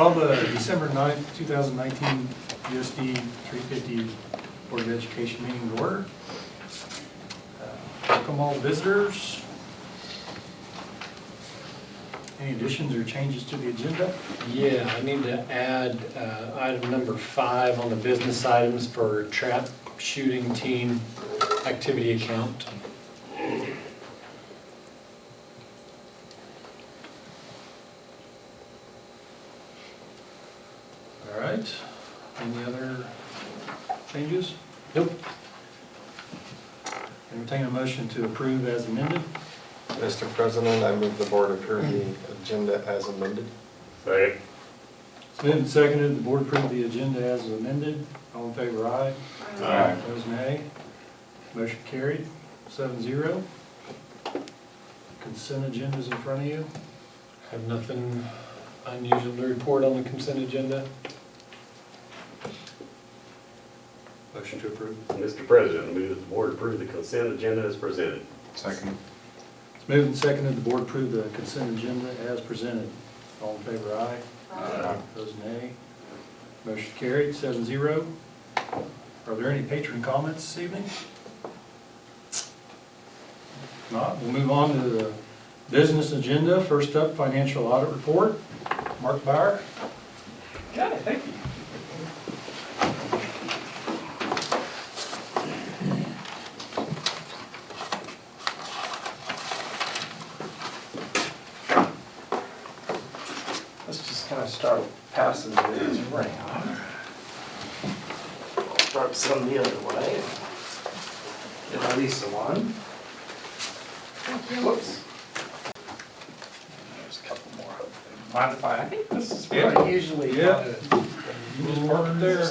Call the December 9th, 2019 USD 350 Board of Education meeting to order. Welcome all visitors. Any additions or changes to the agenda? Yeah, I need to add item number 5 on the business items for trap shooting team activity account. All right. Any other changes? Nope. Entertain a motion to approve as amended. Mr. President, I move the board approve the agenda as amended. Second. It's moved and seconded. The board approved the agenda as amended. All in favor, aye. Aye. Opposed, nay. Motion carried, 7-0. Consent agenda's in front of you. Have nothing unusual to report on the consent agenda. Motion to approve. Mr. President, I move that the board approve the consent agenda as presented. Second. It's moved and seconded. The board approved the consent agenda as presented. All in favor, aye. Aye. Opposed, nay. Motion carried, 7-0. Are there any patron comments this evening? If not, we'll move on to the business agenda. First up, financial audit report. Mark Bauer. Got it, thank you. Let's just kind of start passing these around. I'll start some the other way. Give Lisa one. Whoops. There's a couple more. Mind if I think this is where I usually Yeah. kind of. You just park it there.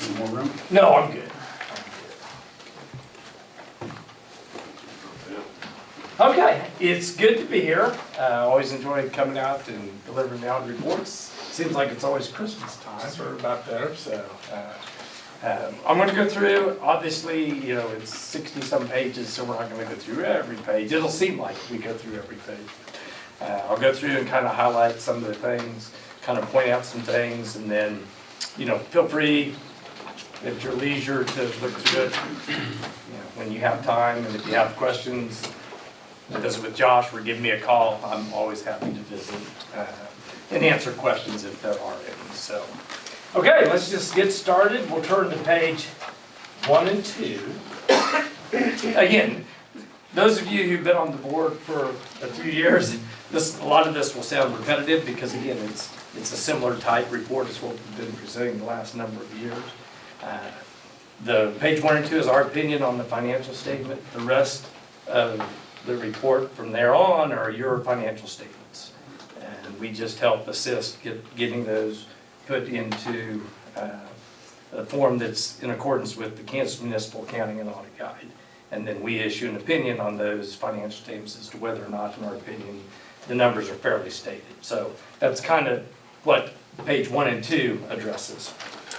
Any more room? No, I'm good. Okay, it's good to be here. Always enjoy coming out and delivering the audit reports. Seems like it's always Christmas time or about there, so. I'm gonna go through, obviously, you know, it's 60-some pages, so we're not gonna go through every page. It'll seem like we go through every page. I'll go through and kind of highlight some of the things, kind of point out some things, and then, you know, feel free at your leisure to look through it, you know, when you have time, and if you have questions, visit with Josh or give me a call. I'm always happy to visit and answer questions if there are any. So, okay, let's just get started. We'll turn to page 1 and 2. Again, those of you who've been on the board for a few years, a lot of this will sound repetitive because again, it's a similar type report as what we've been presenting the last number of years. The page 1 and 2 is our opinion on the financial statement. The rest of the report from there on are your financial statements. And we just help assist getting those put into a form that's in accordance with the Kansas Municipal Accounting and Audit Guide. And then we issue an opinion on those financial statements as to whether or not, in our opinion, the numbers are fairly stated. So that's kind of what page 1 and 2 addresses.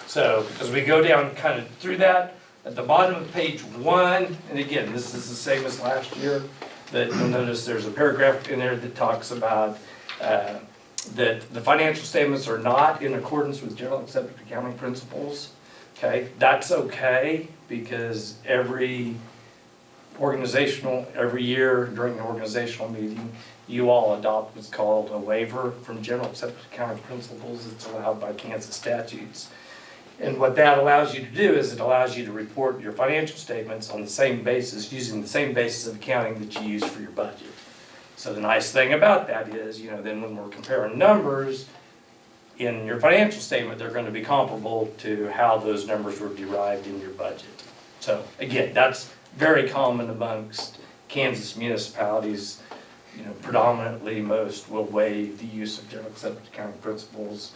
So as we go down kind of through that, at the bottom of page 1, and again, this is the same as last year, that you'll notice there's a paragraph in there that talks about that the financial statements are not in accordance with general accepted accounting principles. Okay, that's okay because every year during the organizational meeting, you all adopt what's called a waiver from general accepted accounting principles. It's allowed by Kansas statutes. And what that allows you to do is it allows you to report your financial statements on the same basis, using the same basis of accounting that you use for your budget. So the nice thing about that is, you know, then when we're comparing numbers in your financial statement, they're going to be comparable to how those numbers were derived in your budget. So again, that's very common amongst Kansas municipalities. You know, predominantly most will waive the use of general accepted accounting principles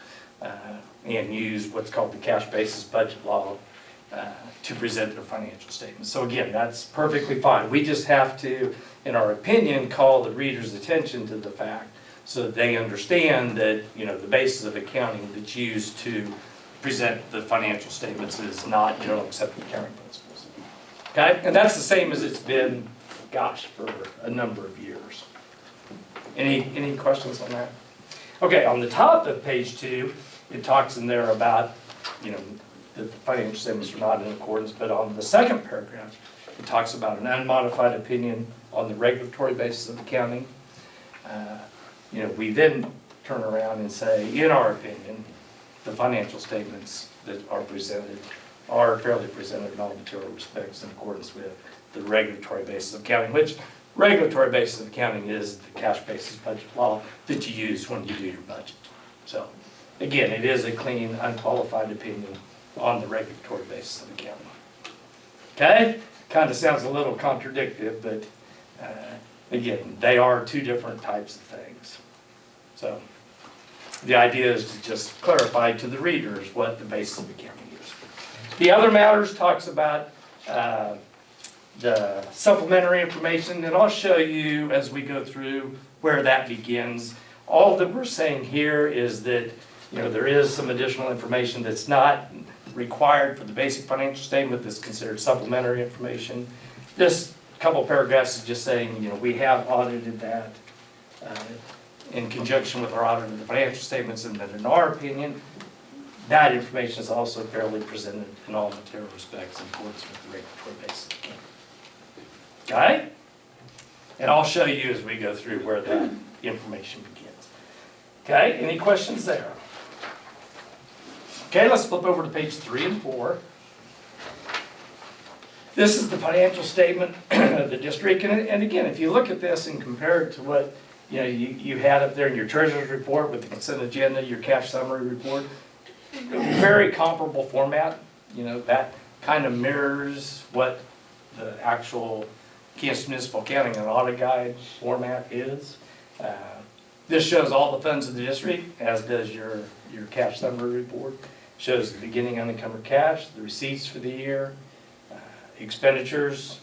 and use what's called the cash basis budget law to present their financial statements. So again, that's perfectly fine. We just have to, in our opinion, call the reader's attention to the fact so that they understand that, you know, the basis of accounting that's used to present the financial statements is not general accepted accounting principles. Okay, and that's the same as it's been, gosh, for a number of years. Any questions on that? Okay, on the top of page 2, it talks in there about, you know, the financial statements are not in accordance, but on the second paragraph, it talks about an unmodified opinion on the regulatory basis of accounting. You know, we then turn around and say, in our opinion, the financial statements that are presented are fairly presented in all material respects in accordance with the regulatory basis of accounting, which regulatory basis of accounting is the cash basis budget law that you use when you do your budget. So, again, it is a clean, unqualified opinion on the regulatory basis of accounting. Okay? Kind of sounds a little contradictory, but again, they are two different types of things. So, the idea is to just clarify to the readers what the basis of accounting is. The other matters talks about the supplementary information, and I'll show you as we go through where that begins. All that we're saying here is that, you know, there is some additional information that's not required for the basic financial statement that's considered supplementary information. This couple paragraphs is just saying, you know, we have audited that in conjunction with our audit of the financial statements, and that in our opinion, that information is also fairly presented in all material respects in accordance with the regulatory basis of accounting. Okay? And I'll show you as we go through where that information begins. Okay, any questions there? Okay, let's flip over to page 3 and 4. This is the financial statement of the district, and again, if you look at this and compare it to what you had up there in your treasurer's report with the consent agenda, your cash summary report, very comparable format. You know, that kind of mirrors what the actual Kansas Municipal Accounting and Audit Guide format is. This shows all the funds of the district, as does your cash summary report. Shows the beginning unencumbered cash, the receipts for the year, expenditures,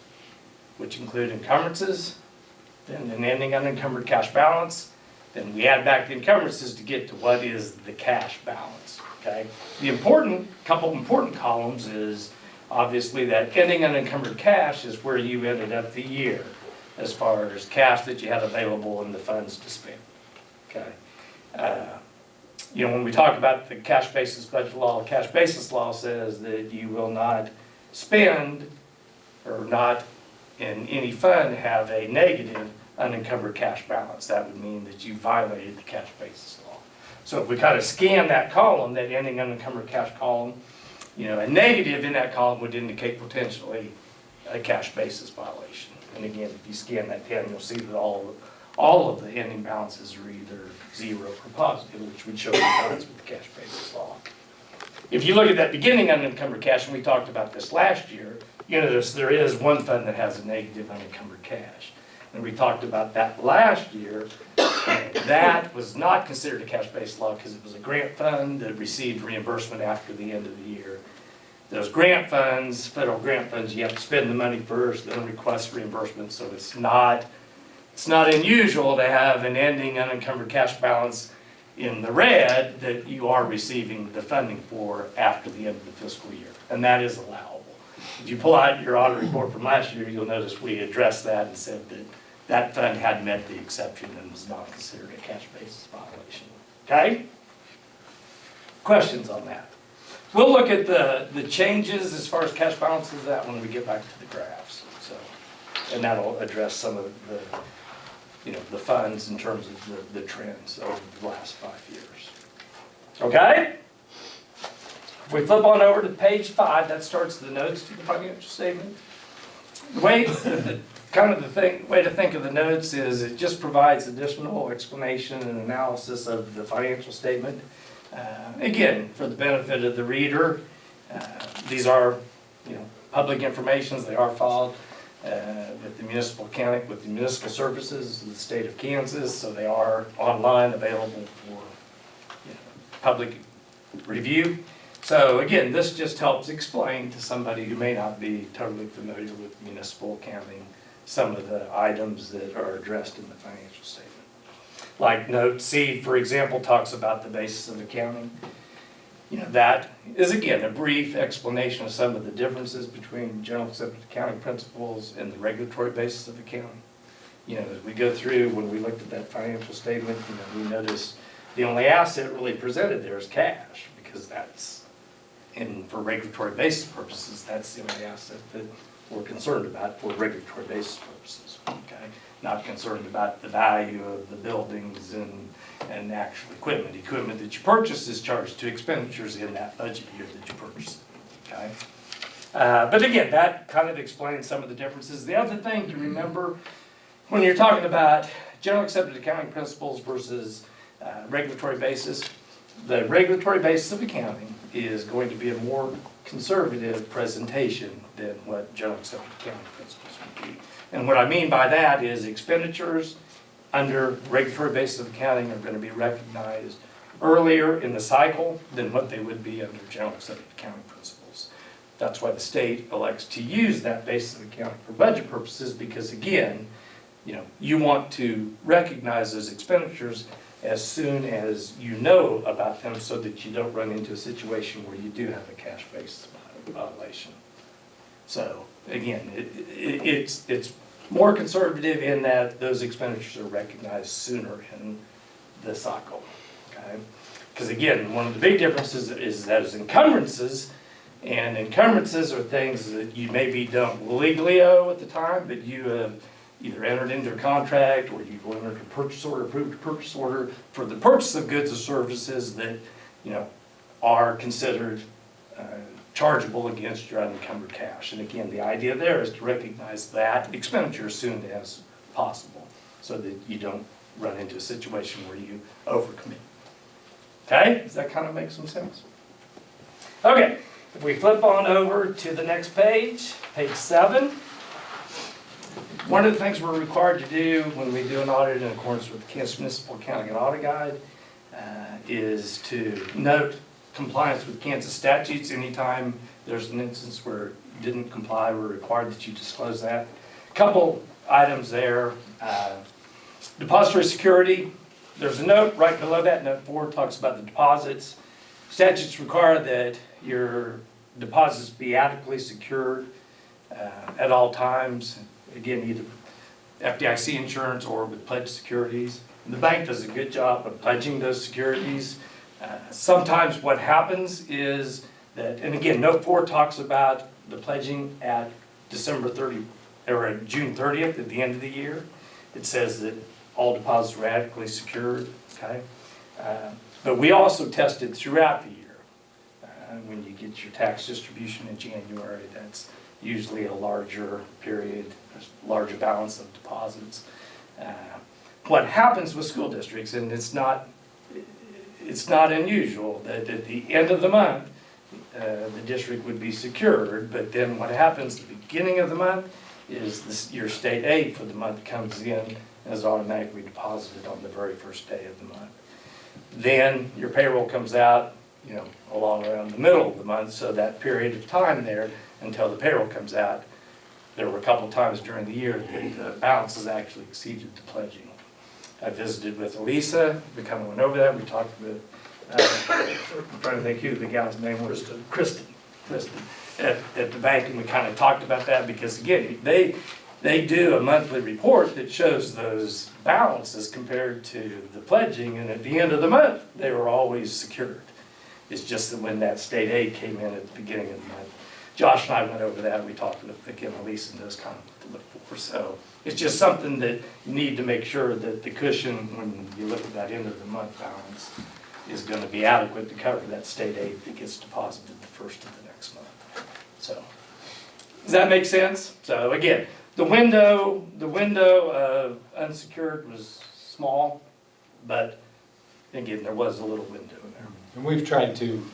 which include encumbrances, then an ending unencumbered cash balance. Then we add back the encumbrances to get to what is the cash balance, okay? The couple important columns is obviously that ending unencumbered cash is where you ended up the year as far as cash that you had available and the funds to spend, okay? You know, when we talk about the cash basis budget law, cash basis law says that you will not spend or not in any fund have a negative unencumbered cash balance. That would mean that you violated the cash basis law. So if we kind of scan that column, that ending unencumbered cash column, you know, a negative in that column would indicate potentially a cash basis violation. And again, if you scan that down, you'll see that all of the ending balances are either 0 or positive, which would show compliance with the cash basis law. If you look at that beginning unencumbered cash, and we talked about this last year, you notice there is one fund that has a negative unencumbered cash. And we talked about that last year. That was not considered a cash basis law because it was a grant fund that received reimbursement after the end of the year. Those grant funds, federal grant funds, you have to spend the money first, then request reimbursement, so it's not unusual to have an ending unencumbered cash balance in the red that you are receiving the funding for after the end of the fiscal year, and that is allowable. If you pull out your audit report from last year, you'll notice we addressed that and said that that fund had met the exception and was not considered a cash basis violation. Okay? Questions on that? We'll look at the changes as far as cash balances that when we get back to the graphs. So, and that'll address some of the funds in terms of the trends over the last 5 years. Okay? If we flip on over to page 5, that starts the notes to the financial statement. The way to think of the notes is it just provides additional explanation and analysis of the financial statement. Again, for the benefit of the reader, these are public information. They are filed with the municipal accounting, with the municipal services of the state of Kansas, so they are online available for public review. So again, this just helps explain to somebody who may not be totally familiar with municipal accounting some of the items that are addressed in the financial statement. Like note C, for example, talks about the basis of accounting. That is again a brief explanation of some of the differences between general accepted accounting principles and the regulatory basis of accounting. As we go through, when we looked at that financial statement, we noticed The only asset really presented there is cash, because that's, and for regulatory basis purposes, that's the only asset that we're concerned about for regulatory basis purposes, okay? Not concerned about the value of the buildings and actual equipment. Equipment that you purchase is charged to expenditures in that budget year that you purchased, okay? But again, that kind of explains some of the differences. The other thing to remember, when you're talking about general accepted accounting principles versus regulatory basis, the regulatory basis of accounting is going to be a more conservative presentation than what general accepted accounting principles would be. And what I mean by that is expenditures under regulatory basis of accounting are going to be recognized earlier in the cycle than what they would be under general accepted accounting principles. That's why the state elects to use that basis of accounting for budget purposes, because again, you want to recognize those expenditures as soon as you know about them, so that you don't run into a situation where you do have a cash basis violation. So again, it's more conservative in that those expenditures are recognized sooner in the cycle, okay? Because again, one of the big differences is that is encumbrances, and encumbrances are things that you maybe don't legally owe at the time, but you have either entered into a contract or you've entered a purchase order, approved a purchase order for the purchase of goods or services that, are considered chargeable against your unencumbered cash. And again, the idea there is to recognize that expenditure as soon as possible, so that you don't run into a situation where you overcommit. Okay, does that kind of make some sense? Okay, if we flip on over to the next page, page 7. One of the things we're required to do when we do an audit in accordance with the Kansas Municipal Accounting and Audit Guide is to note compliance with Kansas statutes. Anytime there's an instance where you didn't comply, we're required that you disclose that. A couple items there. Depository security, there's a note right below that, note 4 talks about the deposits. Statutes require that your deposits be adequately secured at all times. Again, either FDIC insurance or with pledged securities. And the bank does a good job of pledging those securities. Sometimes what happens is that, and again, note 4 talks about the pledging at December 30 or at June 30th at the end of the year. It says that all deposits were adequately secured. Okay, but we also tested throughout the year. When you get your tax distribution in January, that's usually a larger period, larger balance of deposits. What happens with school districts, and it's not unusual, that at the end of the month, the district would be secured, but then what happens at the beginning of the month is your state aid for the month comes in and is automatically deposited on the very first day of the month. Then your payroll comes out, along around the middle of the month, so that period of time there until the payroll comes out, there were a couple times during the year that the balances actually exceeded the pledging. I visited with Elisa, we kind of went over that, we talked with, I'm trying to think who the gal's name was, Kristen at the bank, and we kind of talked about that, because again, they do a monthly report that shows those balances compared to the pledging, and at the end of the month, they were always secured. It's just that when that state aid came in at the beginning of the month, Josh and I went over that, we talked with, again, Elise and those kind of what to look for. So it's just something that you need to make sure that the cushion, when you look at that end of the month balance, is going to be adequate to cover that state aid that gets deposited the first of the next month. So, does that make sense? So again, the window of unsecured was small, but again, there was a little window in there. And we've tried to,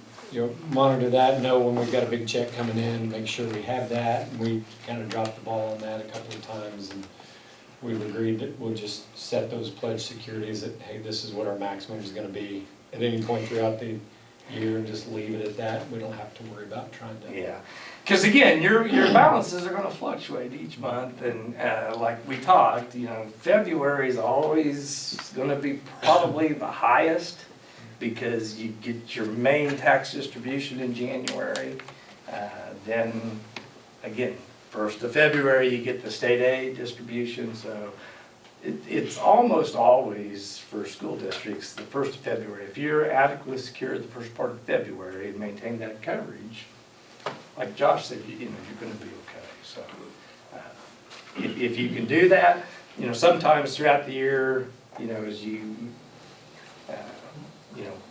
monitor that, know when we've got a big check coming in, make sure we have that. And we kind of dropped the ball on that a couple of times, and we've agreed that we'll just set those pledge securities that, hey, this is what our maximum is going to be at any point throughout the year, and just leave it at that. We don't have to worry about trying to. Yeah, because again, your balances are going to fluctuate each month, and like we talked, February is always going to be probably the highest, because you get your main tax distribution in January. Then again, 1st of February, you get the state aid distribution. So it's almost always for school districts, the 1st of February. If you're adequately secured the first part of February and maintain that coverage, like Josh said, you're gonna be okay. So, if you can do that, sometimes throughout the year, as you,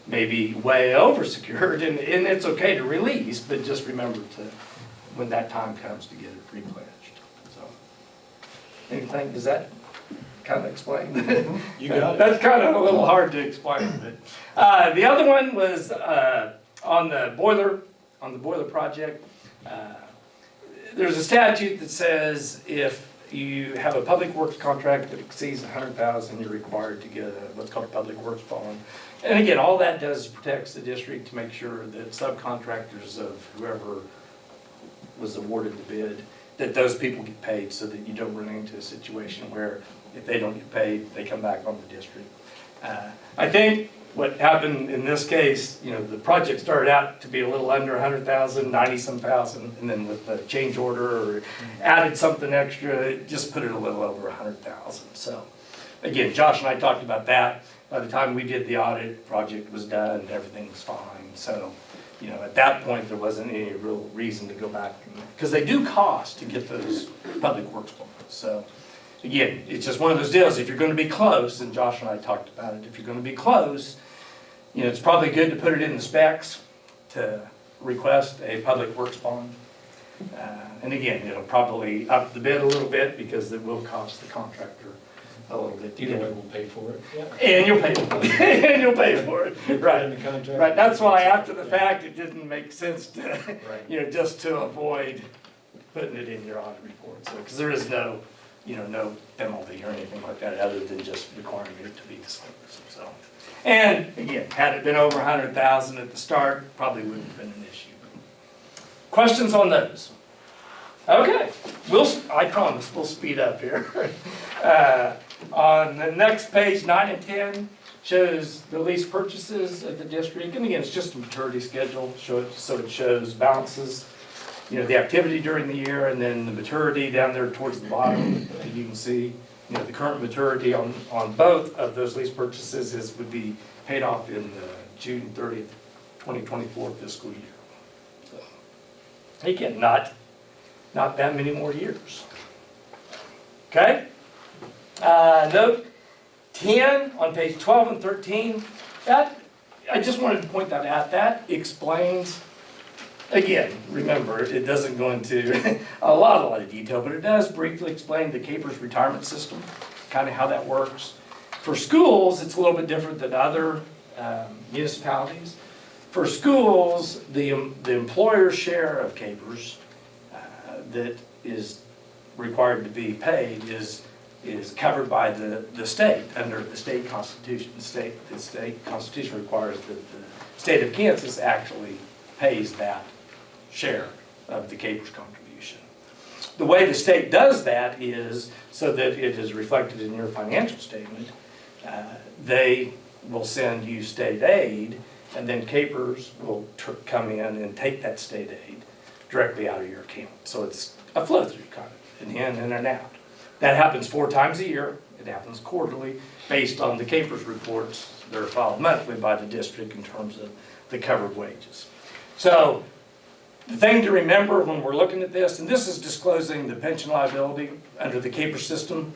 maybe way over secured, and it's okay to release, but just remember to, when that time comes, to get it repledged. So, anything, does that kind of explain? You got it. That's kind of a little hard to explain, but, the other one was, on the boiler project. There's a statute that says if you have a public works contract that exceeds $100,000, you're required to get what's called a public works bond. And again, all that does is protects the district to make sure that subcontractors of whoever was awarded the bid, that those people get paid so that you don't run into a situation where if they don't get paid, they come back on the district. I think what happened in this case, the project started out to be a little under 100,000, 90-some thousand, and then with the change order or added something extra, it just put it a little over 100,000. So, again, Josh and I talked about that. By the time we did the audit, the project was done, everything was fine. So, at that point, there wasn't any real reason to go back, because they do cost to get those public works bonds. So, again, it's just one of those deals. If you're going to be close, and Josh and I talked about it, if you're going to be close, it's probably good to put it in the specs to request a public works bond. And again, it'll probably up the bid a little bit because it will cost the contractor a little bit to Either get way, it. we'll pay for it. Yeah. And you'll pay for it. And you'll pay for it. In Right. the contract. Right. That's why after the fact, it didn't make sense to, Right. just to avoid putting it in your audit report. So, because there is no, no penalty or anything like that other than just requiring it to be disclosed. So, and again, had it been over 100,000 at the start, probably wouldn't have been an issue. Questions on those? Okay, I promise we'll speed up here. On the next page, 9 and 10 shows the lease purchases of the district, and again, it's just a maturity schedule, so it shows balances, the activity during the year, and then the maturity down there towards the bottom. You can see, the current maturity on both of those lease purchases would be paid off in the June 30th, 2024 fiscal year. So, again, not that many more years. Okay? Note 10 on page 12 and 13, I just wanted to point that out. That explains, again, remember, it doesn't go into a lot of detail, but it does briefly explain the CAPERS retirement system, kind of how that works. For schools, it's a little bit different than other municipalities. For schools, the employer's share of CAPERS that is required to be paid is covered by the state under the state constitution. The state constitution requires that the state of Kansas actually pays that share of the CAPERS contribution. The way the state does that is so that it is reflected in your financial statement. They will send you state aid, and then CAPERS will come in and take that state aid directly out of your account. So it's a flow-through kind of, an in and an out. That happens 4 times a year. It happens quarterly based on the CAPERS reports that are filed monthly by the district in terms of the covered wages. So the thing to remember when we're looking at this, and this is disclosing the pension liability under the CAPERS system,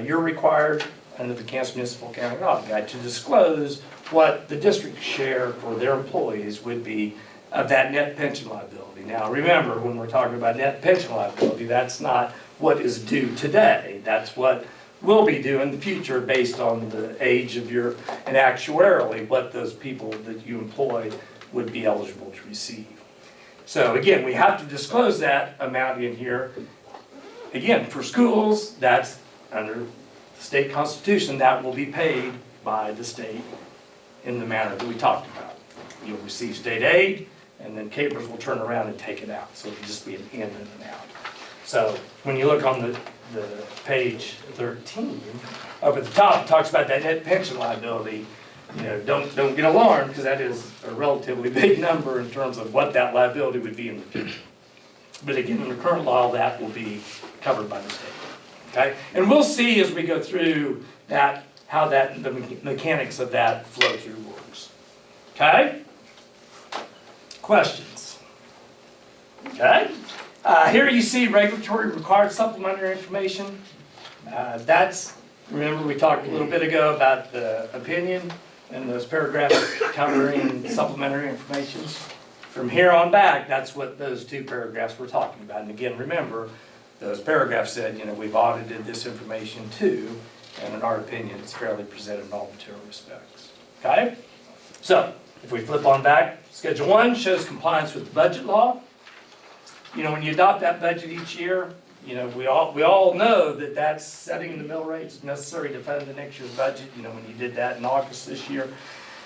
you're required under the Kansas Municipal Accounting Audit Guide to disclose what the district share for their employees would be of that net pension liability. Now remember, when we're talking about net pension liability, that's not what is due today. That's what will be due in the future based on the age of your, and actuarially what those people that you employ would be eligible to receive. So again, we have to disclose that amount in here. Again, for schools, that's under the state constitution, that will be paid by the state in the manner that we talked about. You'll receive state aid, and then CAPERS will turn around and take it out. So it'll just be an in and an out. So when you look on the page 13, up at the top, it talks about that net pension liability. Don't get alarmed, because that is a relatively big number in terms of what that liability would be in the future. But again, under current law, that will be covered by the state. okay? And we'll see as we go through that, how that, the mechanics of that flow through works, okay? Questions? Okay? Here you see regulatory required supplementary information. That's, remember we talked a little bit ago about the opinion and those paragraphs covering supplementary information. From here on back, that's what those two paragraphs were talking about. And again, remember, those paragraphs said, you know, we've audited this information too, and in our opinion, it's fairly presented in all material respects. Okay? So, if we flip on back, Schedule 1 shows compliance with the budget law. You know, when you adopt that budget each year, you know, we all know that that's setting the mill rates necessary to fund the next year's budget. You know, when you did that in August this year,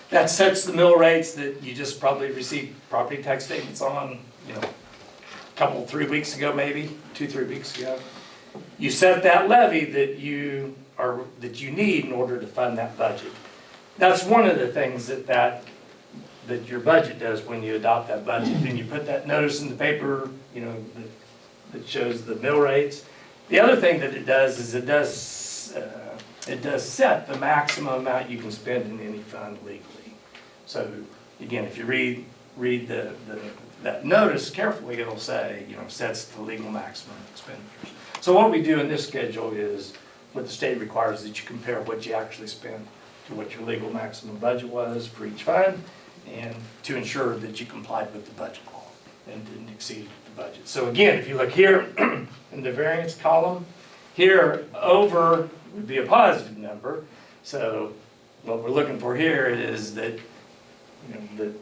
that sets the mill rates that you just probably received property tax statements on, you know, a couple, 3 weeks ago maybe, 2-3 weeks ago. You set that levy that you need in order to fund that budget. That's one of the things that your budget does when you adopt that budget. And you put that notice in the paper, you know, that shows the mill rates. The other thing that it does is it does set the maximum amount you can spend in any fund legally. So again, if you read that notice carefully, it'll say, you know, sets the legal maximum expenditures. So what we do in this schedule is, what the state requires is that you compare what you actually spend to what your legal maximum budget was for each fund, and to ensure that you complied with the budget law and didn't exceed the budget. So again, if you look here in the variance column, here over would be a positive number. So what we're looking for here is that, you know, that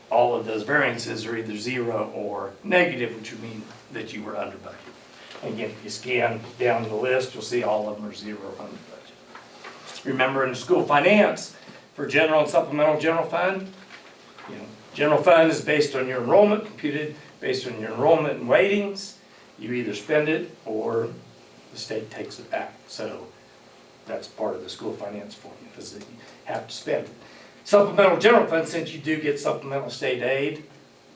all of those variances are either 0 or negative, which would mean that you were under budget. Again, if you scan down the list, you'll see all of them are 0 or under budget. Remember, in the school finance, for general and supplemental general fund, you know, general fund is based on your enrollment, computed based on your enrollment and weightings. You either spend it or the state takes it back. So that's part of the school finance formula, is that you have to spend it. Supplemental general fund, since you do get supplemental state aid,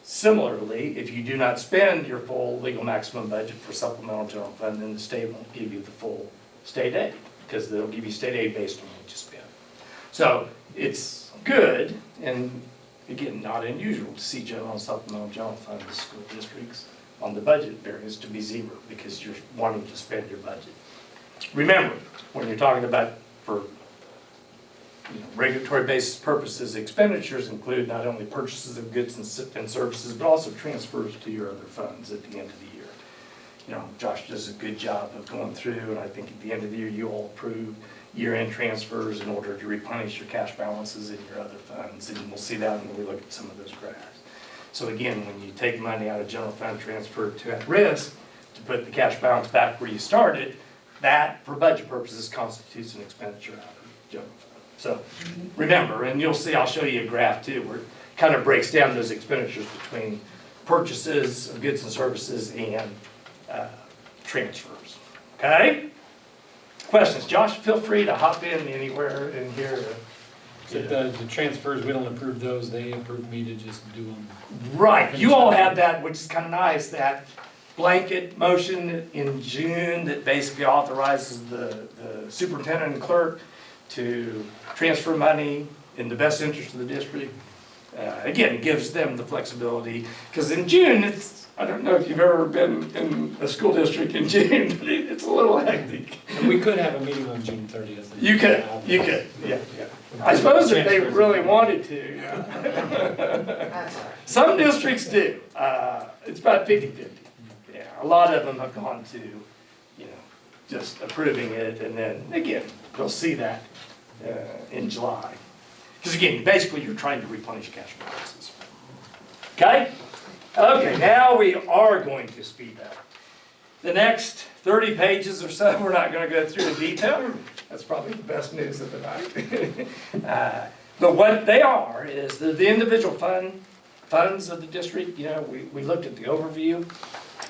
similarly, if you do not spend your full legal maximum budget for supplemental general fund, then the state won't give you the full state aid, because they'll give you state aid based on what you spend. So it's good, and again, not unusual to see general and supplemental general fund in school districts on the budget variance to be 0, because you're wanting to spend your budget. Remember, when you're talking about for regulatory basis purposes, expenditures include not only purchases of goods and services, but also transfers to your other funds at the end of the year. You know, Josh does a good job of going through, and I think at the end of the year, you all approve year-end transfers in order to replenish your cash balances in your other funds, and we'll see that when we look at some of those graphs. So again, when you take money out of general fund, transfer it to at risk, to put the cash balance back where you started, that, for budget purposes, constitutes an expenditure out of general fund. So remember, and you'll see, I'll show you a graph too, where it kind of breaks down those expenditures between purchases of goods and services and transfers. Okay? Questions? Josh, feel free to hop in anywhere in here. So the transfers, we don't approve those, they approve me to just do them. Right, you all have that, which is kind of nice, that blanket motion in June that basically authorizes the superintendent and clerk to transfer money in the best interest of the district. Again, it gives them the flexibility, because in June, I don't know if you've ever been in a school district in June, but it's a little hectic. And we could have a meeting on June 30th. You could, yeah. I suppose if they really wanted to. Some districts do. It's about 50-50. Yeah, a lot of them have gone to, just approving it, and then, again, they'll see that in July. Because again, basically you're trying to replenish cash balances. Okay? Okay, now we are going to speed up. The next 30 pages or so, we're not going to go through in detail. That's probably the best news of the night. But what they are is the individual funds of the district. We looked at the overview.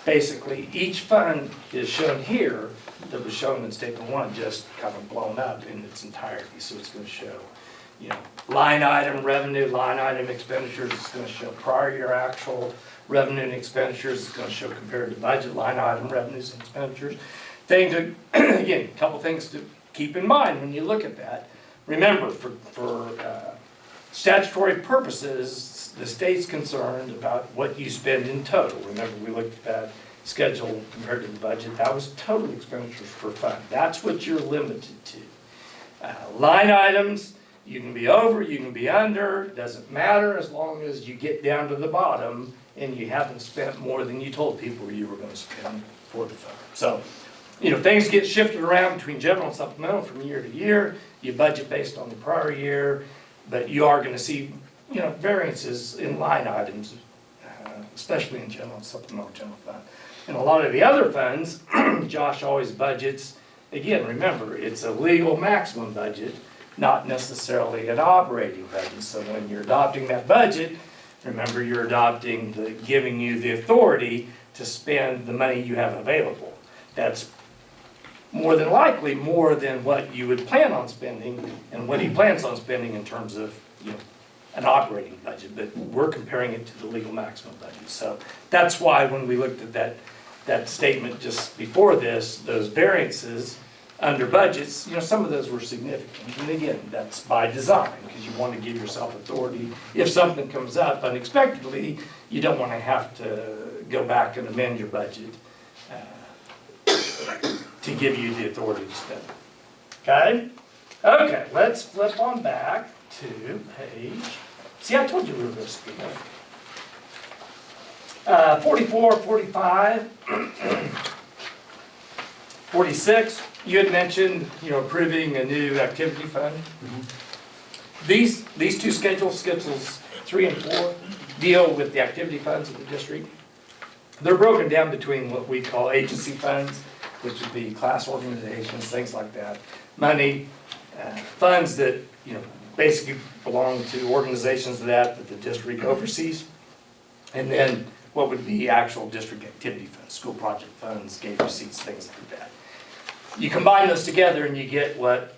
Basically, each fund is shown here that was shown in Statement 1, just kind of blown up in its entirety. So it's going to show, line item revenue, line item expenditures. It's going to show prior year actual revenue and expenditures. It's going to show compared to budget line item revenues and expenditures. thing to, again, a couple things to keep in mind when you look at that. Remember, for statutory purposes, the state's concerned about what you spend in total. Remember, we looked at that schedule compared to the budget. That was total expenditures per fund. That's what you're limited to. Line items, you can be over, you can be under, doesn't matter as long as you get down to the bottom and you haven't spent more than you told people you were going to spend for the fund. So, things get shifted around between general and supplemental from year to year. You budget based on the prior year, but you are going to see, variances in line items, especially in general and supplemental general fund. And a lot of the other funds, Josh always budgets, again, remember, it's a legal maximum budget, not necessarily an operating budget. So when you're adopting that budget, remember you're adopting giving you the authority to spend the money you have available. That's more than likely more than what you would plan on spending and what he plans on spending in terms of, an operating budget, but we're comparing it to the legal maximum budget. So that's why when we looked at that statement just before this, those variances under budgets, some of those were significant. And again, that's by design, because you want to give yourself authority. If something comes up unexpectedly, you don't want to have to go back and amend your budget to give you the authority to spend it. Okay? Okay, let's flip on back to page, see, I told you we were going to speed up. 44, 45, 46, you had mentioned, approving a new activity fund. These two schedules 3 and 4, deal with the activity funds of the district. They're broken down between what we call agency funds, which would be class organizations, things like that. Money, funds that, basically belong to organizations that the district oversees. And then what would be actual district activity funds, school project funds, gate receipts, things like that. You combine those together and you get what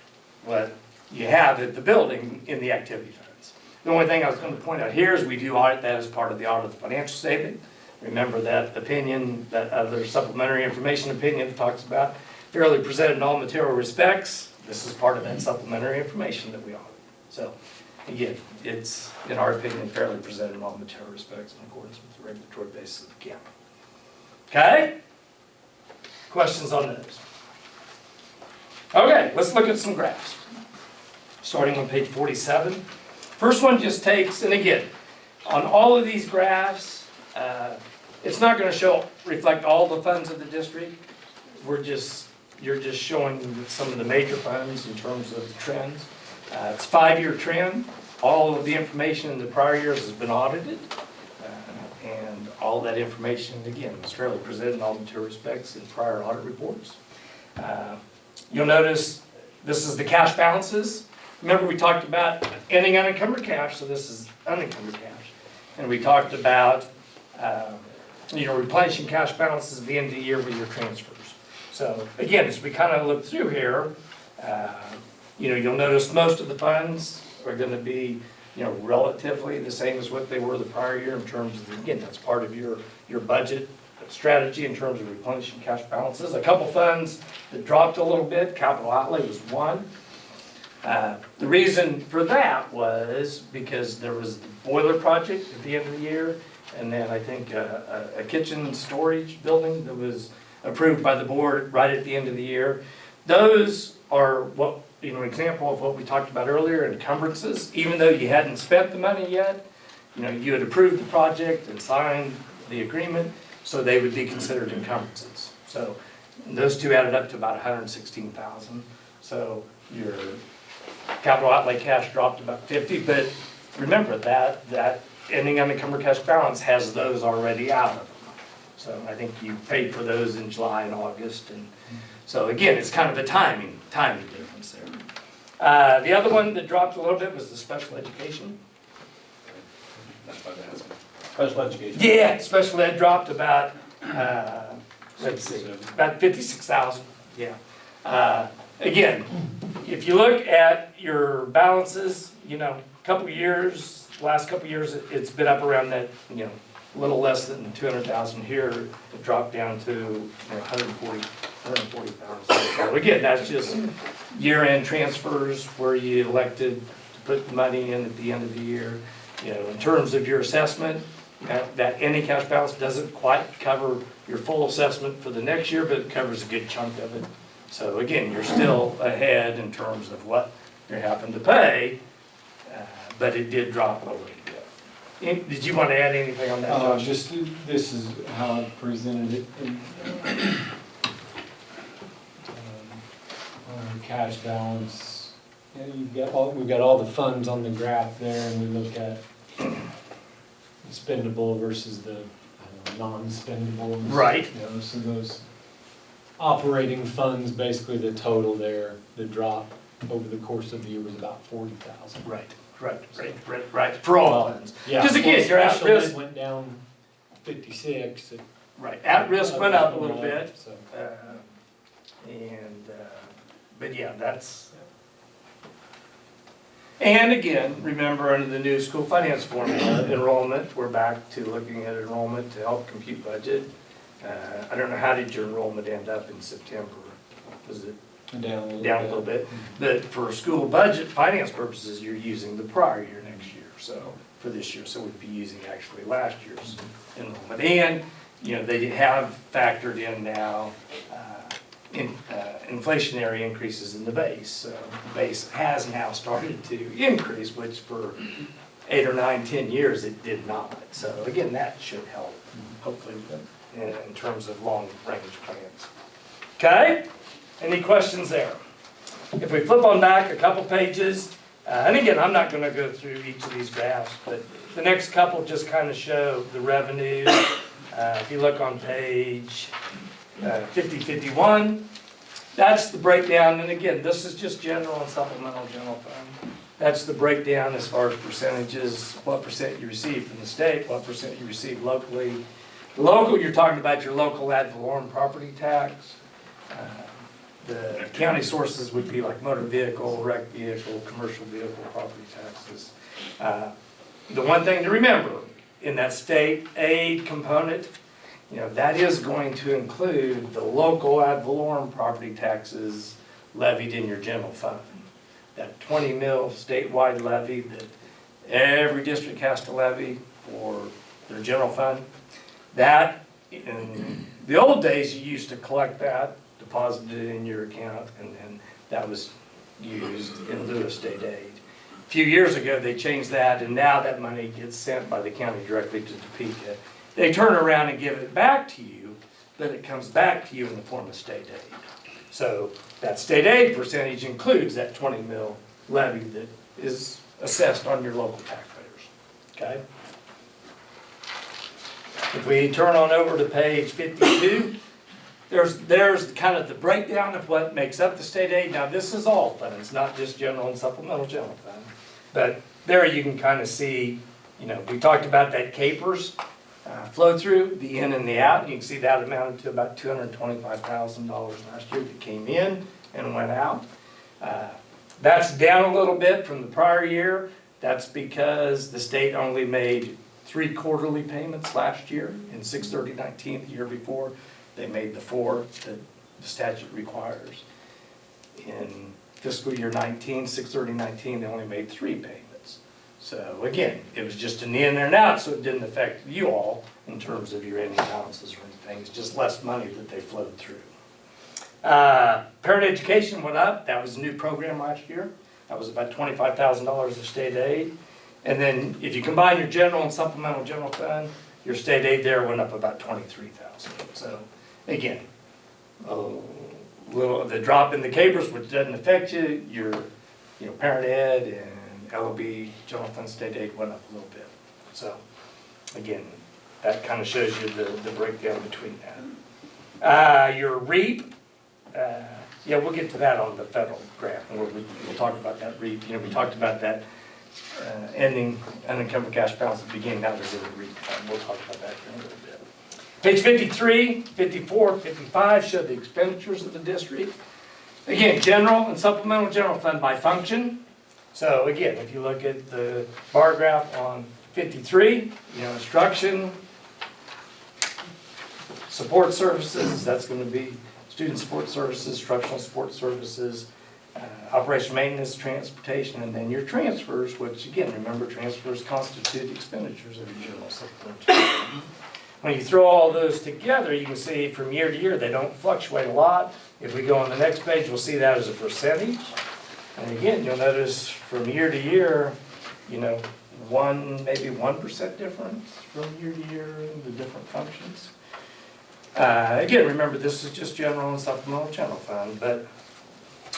you have at the building in the activity funds. The only thing I was going to point out here is we do audit that as part of the audit of the financial statement. Remember that opinion, that other supplementary information opinion that talks about fairly presented in all material respects. This is part of that supplementary information that we audit. So, again, it's, in our opinion, fairly presented in all material respects in accordance with the regulatory basis of the county. Okay? Questions on those? Okay, let's look at some graphs. Starting on page 47. First one just takes, and again, on all of these graphs, it's not going to reflect all the funds of the district. You're just showing some of the major funds in terms of the trends. It's a 5-year trend. All of the information in the prior years has been audited. And all that information, again, is fairly presented in all material respects in prior audit reports. You'll notice this is the cash balances. Remember we talked about ending unencumbered cash, so this is unencumbered cash. And we talked about replenishing cash balances at the end of the year with your transfers. So again, as we kind of look through here, you'll notice most of the funds are going to be, relatively the same as what they were the prior year in terms of, again, that's part of your budget strategy in terms of replenishing cash balances. A couple funds that dropped a little bit, capital outlay was one. The reason for that was because there was the boiler project at the end of the year, and then I think a kitchen storage building that was approved by the board right at the end of the year. Those are what, an example of what we talked about earlier, encumbrances. Even though you hadn't spent the money yet, you had approved the project and signed the agreement, so they would be considered encumbrances. So those two added up to about $116,000. So your capital outlay cash dropped about 50, but remember that ending unencumbered cash balance has those already out of them. So I think you paid for those in July and August, and so again, it's kind of a timing difference there. The other one that dropped a little bit was the special education. Special education. Yeah, special ed dropped about, let's see, about 56,000, yeah. Again, if you look at your balances, last couple years, it's been up around that, a little less than 200,000 here. It dropped down to 140, $140,000. So again, that's just year-end transfers where you elected to put the money in at the end of the year. You know, in terms of your assessment, that ending cash balance doesn't quite cover your full assessment for the next year, but it covers a good chunk of it. So again, you're still ahead in terms of what you're having to pay, but it did drop a little bit. Did you want to add anything on that, Josh? Just, this is how I presented it. Our cash balance, yeah, we've got all the funds on the graph there, and we look at spendable versus the non-spendable. Right. You know, so those operating funds, basically the total there, the drop over the course of the year was about 40,000. Right, for all funds. Yeah. Because again, you're at Special ed risk. went down 56. Right, at risk went up a little bit. So. But yeah, that's. And again, remember under the new school finance formula enrollment, we're back to looking at enrollment to help compute budget. I don't know, how did your enrollment end up in September? Was it Down a little bit? But for school budget finance purposes, you're using the prior year next year, so, for this year, so we'd be using actually last year's enrollment. And, you know, they have factored in now inflationary increases in the base. So the base has now started to increase, which for 8 or 9, 10 years it did not. So again, that should help, hopefully, in terms of long-range plans. Okay? Any questions there? If we flip on back a couple pages, and again, I'm not going to go through each of these graphs, but the next couple just kind of show the revenue. If you look on page 50-51, that's the breakdown. And again, this is just general and supplemental general fund. That's the breakdown as far as percentages, what percent you receive from the state, what percent you receive locally. Local, you're talking about your local ad valorem property tax. The county sources would be like motor vehicle, wrecked vehicle, commercial vehicle property taxes. The one thing to remember, in that state aid component, you know, that is going to include the local ad valorem property taxes levied in your general fund. That 20 mil statewide levy that every district has to levy for their general fund. That, in the old days, you used to collect that, deposit it in your account, and then that was used in lieu of state aid. A few years ago, they changed that, and now that money gets sent by the county directly to Topeka. They turn around and give it back to you, but it comes back to you in the form of state aid. So that state aid percentage includes that 20 mil levy that is assessed on your local taxpayers, okay? If we turn on over to page 52, there's kind of the breakdown of what makes up the state aid. Now this is all funds, not just general and supplemental general fund. But there you can kind of see, you know, we talked about that CAPERS flow through, the in and the out. You can see that amounted to about $225,000 last year that came in and went out. That's down a little bit from the prior year. That's because the state only made 3 quarterly payments last year in 6/30/19. The year before, they made the 4 that the statute requires. In fiscal year 19, 6/30/19, they only made 3 payments. So again, it was just an in and out, so it didn't affect you all in terms of your ending balances or anything. It's just less money that they flowed through. Parent education went up. That was a new program last year. That was about $25,000 of state aid. And then if you combine your general and supplemental general fund, your state aid there went up about $23,000. So again, the drop in the CAPERS, which doesn't affect you, your parent ed and LOB general fund state aid went up a little bit. So again, that kind of shows you the breakdown between that. Your REAP, yeah, we'll get to that on the federal graph, and we'll talk about that REAP. You know, we talked about that ending unencumbered cash balance at the beginning. That was in the REAP. We'll talk about that in a little bit. Page 53, 54, 55 show the expenditures of the district. Again, general and supplemental general fund by function. So again, if you look at the bar graph on 53, you know, instruction, support services, that's going to be student support services, instructional support services, operation maintenance, transportation, and then your transfers, which again, remember transfers constitute expenditures of your general supplemental. When you throw all those together, you can see from year to year, they don't fluctuate a lot. If we go on the next page, we'll see that as a percentage. And again, you'll notice from year to year, you know, maybe 1% difference from year to year in the different functions. Again, remember, this is just general and supplemental general fund, but,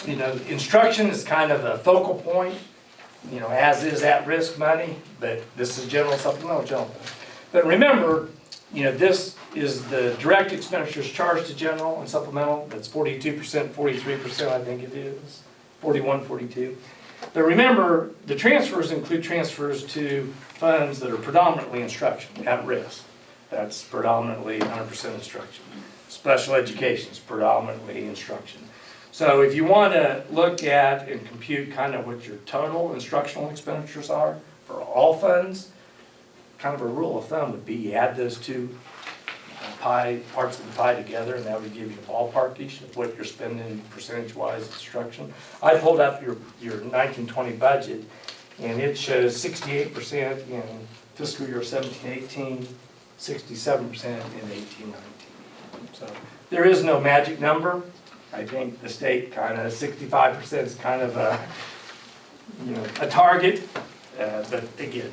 you know, instruction is kind of a focal point, you know, as is at-risk money, but this is general and supplemental general fund. But remember, you know, this is the direct expenditures charged to general and supplemental, that's 42%, 43%, I think it is, 41, 42. But remember, the transfers include transfers to funds that are predominantly instruction, at risk. That's predominantly 100% instruction. Special education is predominantly instruction. So if you want to look at and compute kind of what your total instructional expenditures are for all funds, kind of a rule of thumb would be you add those two parts of the pie together, and that would give you a ballpark-ish of what you're spending percentage-wise instruction. I pulled up your 1920 budget, and it shows 68% in fiscal year 17-18, 67% in 18-19. So there is no magic number. I think the state kind of 65% is kind of a, you know, a target, but again.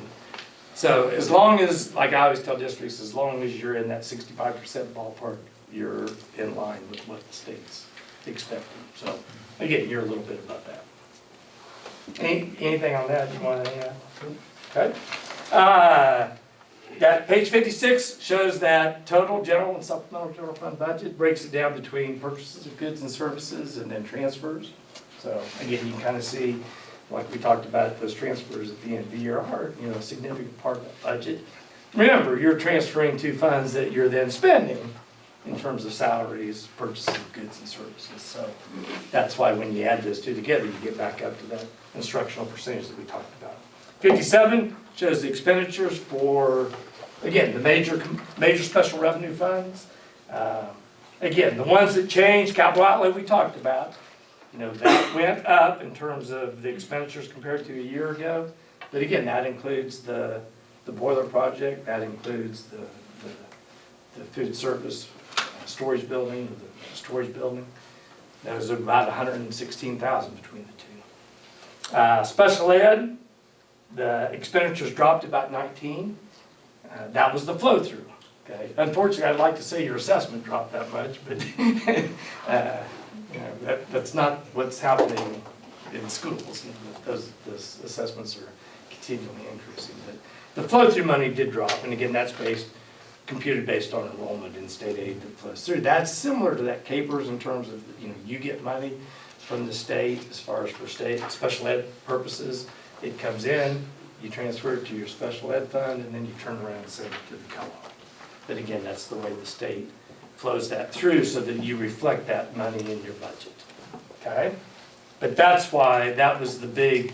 So as long as, like I always tell districts, as long as you're in that 65% ballpark, you're in line with what the state's expecting. So again, you're a little bit above that. Anything on that you want to add? Okay. That page 56 shows that total general and supplemental general fund budget, breaks it down between purchases of goods and services and then transfers. So again, you can kind of see, like we talked about, those transfers at the end of the year are, you know, a significant part of that budget. Remember, you're transferring to funds that you're then spending in terms of salaries, purchases of goods and services. So that's why when you add those two together, you get back up to that instructional percentage that we talked about. 57 shows the expenditures for, again, the major special revenue funds. Again, the ones that changed, capital outlay we talked about, you know, that went up in terms of the expenditures compared to a year ago. But again, that includes the boiler project, that includes the food service storage building, the storage building. That was about 116,000 between the two. Special ed, the expenditures dropped about 19. That was the flow through. Okay. Unfortunately, I'd like to say your assessment dropped that much, but you know, that's not what's happening in schools. You know, those assessments are continually increasing. But the flow through money did drop, and again, that's computed based on enrollment in state aid that flows through. That's similar to that CAPERS in terms of, you know, you get money from the state as far as for state special ed purposes. It comes in, you transfer it to your special ed fund, and then you turn around and send it to the co-op. But again, that's the way the state flows that through so that you reflect that money in your budget. Okay? But that's why that was the big,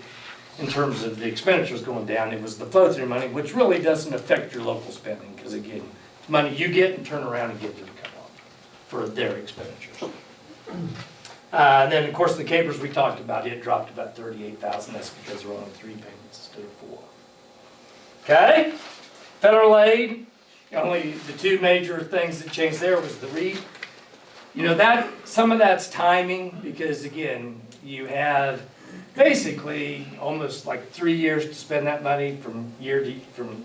in terms of the expenditures going down, it was the flow-through money, which really doesn't affect your local spending, because again, it's money you get and turn around and give to the co-op for their expenditures. And then, of course, the CAPERS we talked about, it dropped about 38,000. That's because there were only 3 payments instead of 4. Okay? Federal aid, only the 2 major things that changed there was the REAP. You know, that some of that's timing, because again, you have basically almost like 3 years to spend that money from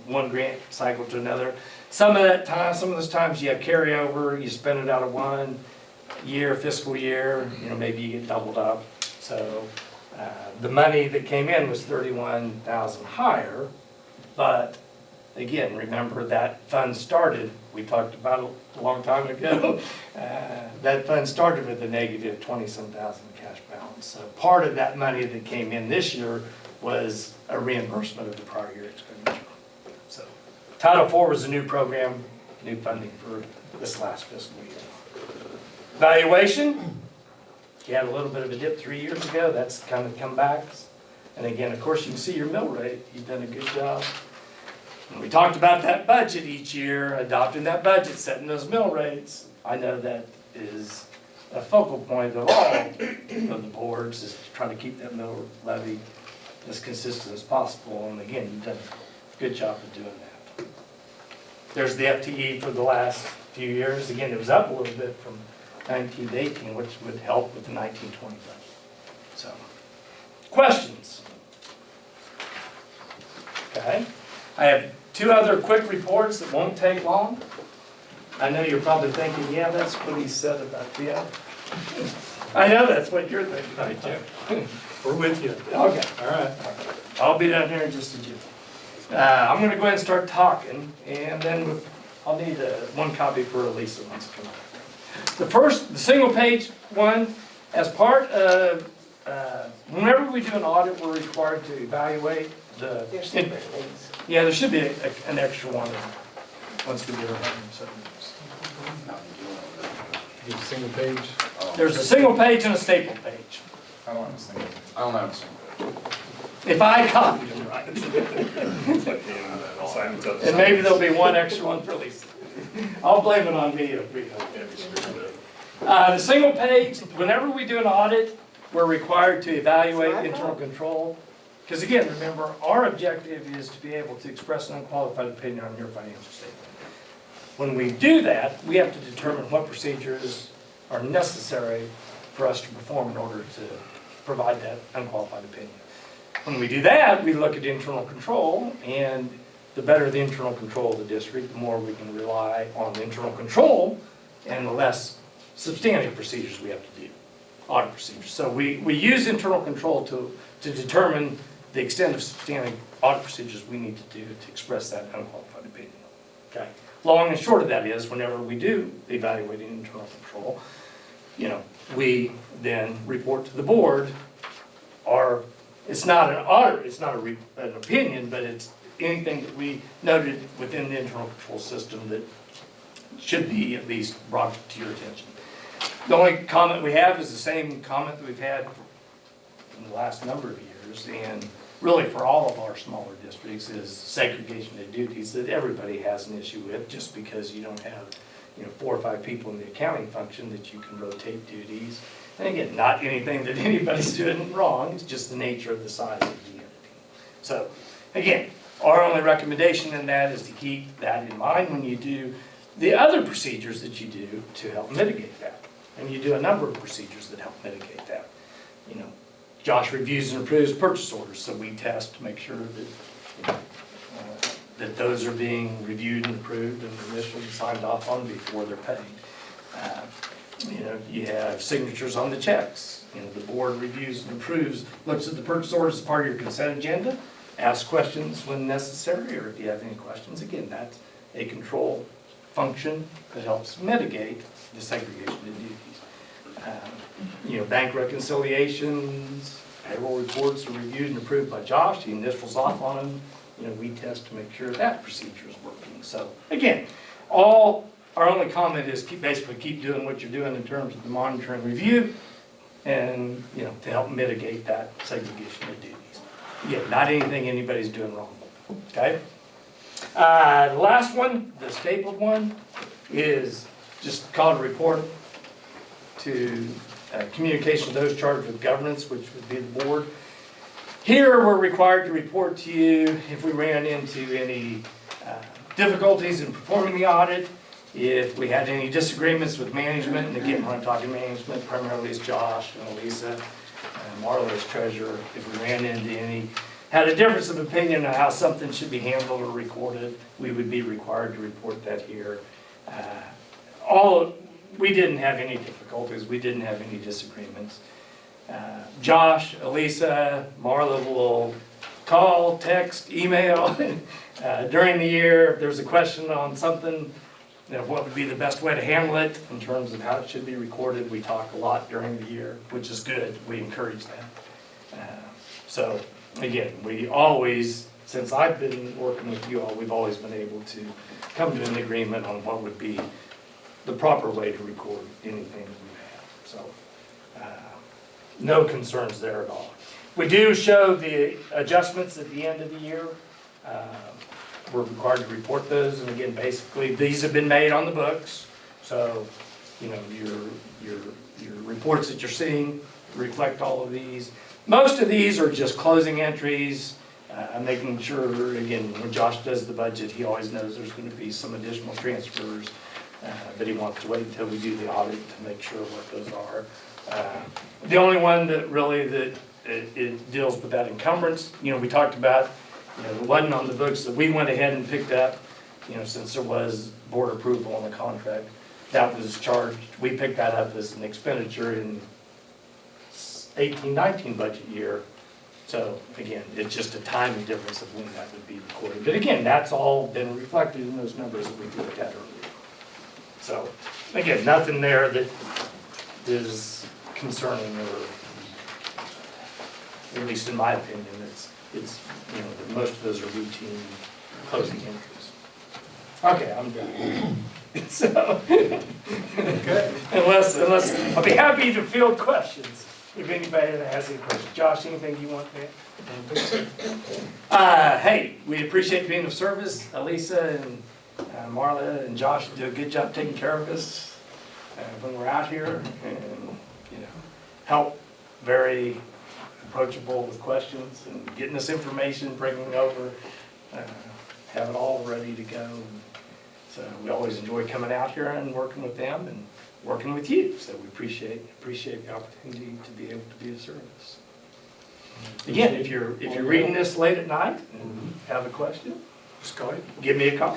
one grant cycle to another. Some of that time, some of those times you have carryover, you spend it out of one year, fiscal year, you know, maybe you get doubled up. So the money that came in was 31,000 higher, but again, remember that fund started, we talked about it a long time ago, that fund started with a negative 20-some thousand cash balance. So part of that money that came in this year was a reimbursement of the prior year expenditure. So Title IV was a new program, new funding for this last fiscal year. Valuation, you had a little bit of a dip 3 years ago, that's kind of come back. And again, of course, you can see your mill rate, you've done a good job. And we talked about that budget each year, adopting that budget, setting those mill rates. I know that is a focal point of all of the boards is to try to keep that mill levy as consistent as possible. And again, you've done a good job of doing that. There's the FTE for the last few years. Again, it was up a little bit from 19 to 18, which would help with the 19-20 budget. So, questions? Okay. I have two other quick reports that won't take long. I know you're probably thinking, yeah, that's what he said about the other. I know that's what you're thinking. Right, Jim. We're with you. Okay. All right. I'll be down here in just a jiffy. I'm gonna go ahead and start talking, and then I'll need one copy for Elisa once it comes out. The single page one, as part of, whenever we do an audit, we're required to evaluate the. They're separate things. Yeah, there should be an extra one once we get our revenue. Get a single page. There's a single page and a staple page. I don't have a single. If I copied them right. And maybe there'll be one extra one for Lisa. I'll blame it on me. The single page, whenever we do an audit, we're required to evaluate internal control. Because again, remember, our objective is to be able to express an unqualified opinion on your financial statement. When we do that, we have to determine what procedures are necessary for us to perform in order to provide that unqualified opinion. When we do that, we look at internal control, and the better the internal control of the district, the more we can rely on the internal control and the less substantive procedures we have to do, audit procedures. So we use internal control to determine the extent of substantive audit procedures we need to do to express that unqualified opinion. Okay. Long and short of that is, whenever we do evaluate internal control, we then report to the board. It's not an audit, it's not an opinion, but it's anything that we noted within the internal control system that should be at least brought to your attention. The only comment we have is the same comment that we've had in the last number of years, and really for all of our smaller districts, is segregation of duties that everybody has an issue with, just because you don't have 4 or 5 people in the accounting function that you can rotate duties. And again, not anything that anybody's doing wrong, it's just the nature of the size of the entity. So, again, our only recommendation in that is to keep that in mind when you do the other procedures that you do to help mitigate that. And you do a number of procedures that help mitigate that. Josh reviews and approves purchase orders, so we test to make sure that that those are being reviewed and approved and initially signed off on before they're paid. You have signatures on the checks. The board reviews and approves, looks at the purchase orders as part of your consent agenda, asks questions when necessary, or if you have any questions. Again, that's a control function that helps mitigate the segregation of duties. Bank reconciliations, payroll reports are reviewed and approved by Josh. He initials off on them. We test to make sure that procedure is working. So again, our only comment is basically keep doing what you're doing in terms of the monitoring review, and to help mitigate that segregation of duties. Again, not anything anybody's doing wrong. Okay. The last one, the stapled one, is just called a report to communication of those charged with governance, which would be the board. Here, we're required to report to you if we ran into any difficulties in performing the audit, if we had any disagreements with management, and again, when I'm talking management, primarily it's Josh and Elisa, and Marla as treasurer, if we ran into had a difference of opinion on how something should be handled or recorded, we would be required to report that here. We didn't have any difficulties, we didn't have any disagreements. Josh, Elisa, Marla will call, text, email during the year. If there's a question on something, what would be the best way to handle it in terms of how it should be recorded. We talk a lot during the year, which is good. We encourage that. So again, we always, since I've been working with you all, we've always been able to come to an agreement on what would be the proper way to record anything that we have. So no concerns there at all. We do show the adjustments at the end of the year. We're required to report those, and again, basically, these have been made on the books. So, your your reports that you're seeing reflect all of these. Most of these are just closing entries, making sure, again, when Josh does the budget, he always knows there's gonna be some additional transfers, but he wants to wait until we do the audit to make sure what those are. The only one that really it deals with that encumbrance, we talked about, it wasn't on the books that we went ahead and picked up, since there was board approval on the contract. That was charged, we picked that up as an expenditure in 18-19 budget year. So again, it's just a timing difference of when that would be recorded. But again, that's all been reflected in those numbers that we looked at earlier. So again, nothing there that is concerning, or at least in my opinion, it's most of those are routine closing entries. Okay, I'm done. So, unless, I'll be happy to field questions if anybody has any questions. Josh, anything you want to add? Hey, we appreciate being of service. Elisa and Marla and Josh do a good job taking care of us when we're out here, and help, very approachable with questions and getting us information, bringing over, have it all ready to go. So we always enjoy coming out here and working with them and working with you. So we appreciate the opportunity to be able to be of service. Again, if you're reading this late at night and have a question, just go ahead, give me a call.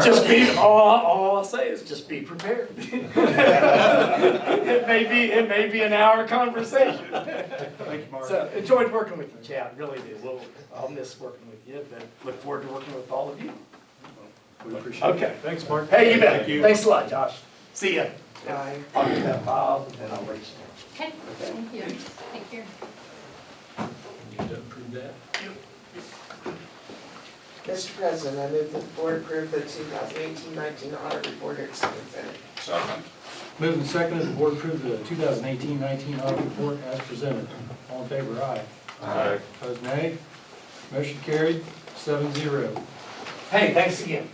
Just be, all I'll say is just be prepared. It may be an hour conversation. Thank you, Mark. So enjoyed working with you, Chad, really did. I'll miss working with you, but look forward to working with all of you. We appreciate it. Okay. Thanks, Mark. Hey, you bet. Thank you. Thanks a lot, Josh. See ya. Bye. I'll get that file and then I'll let you know. Okay, thank you. Take care. Need to approve that? Mr. President, I move that the board approve the 2018-19 audit report as presented. Second. Moved and seconded, the board approved the 2018-19 audit report as presented. All in favor, aye. Aye. Opposed, nay. Motion carried, 7-0. Hey, thanks again.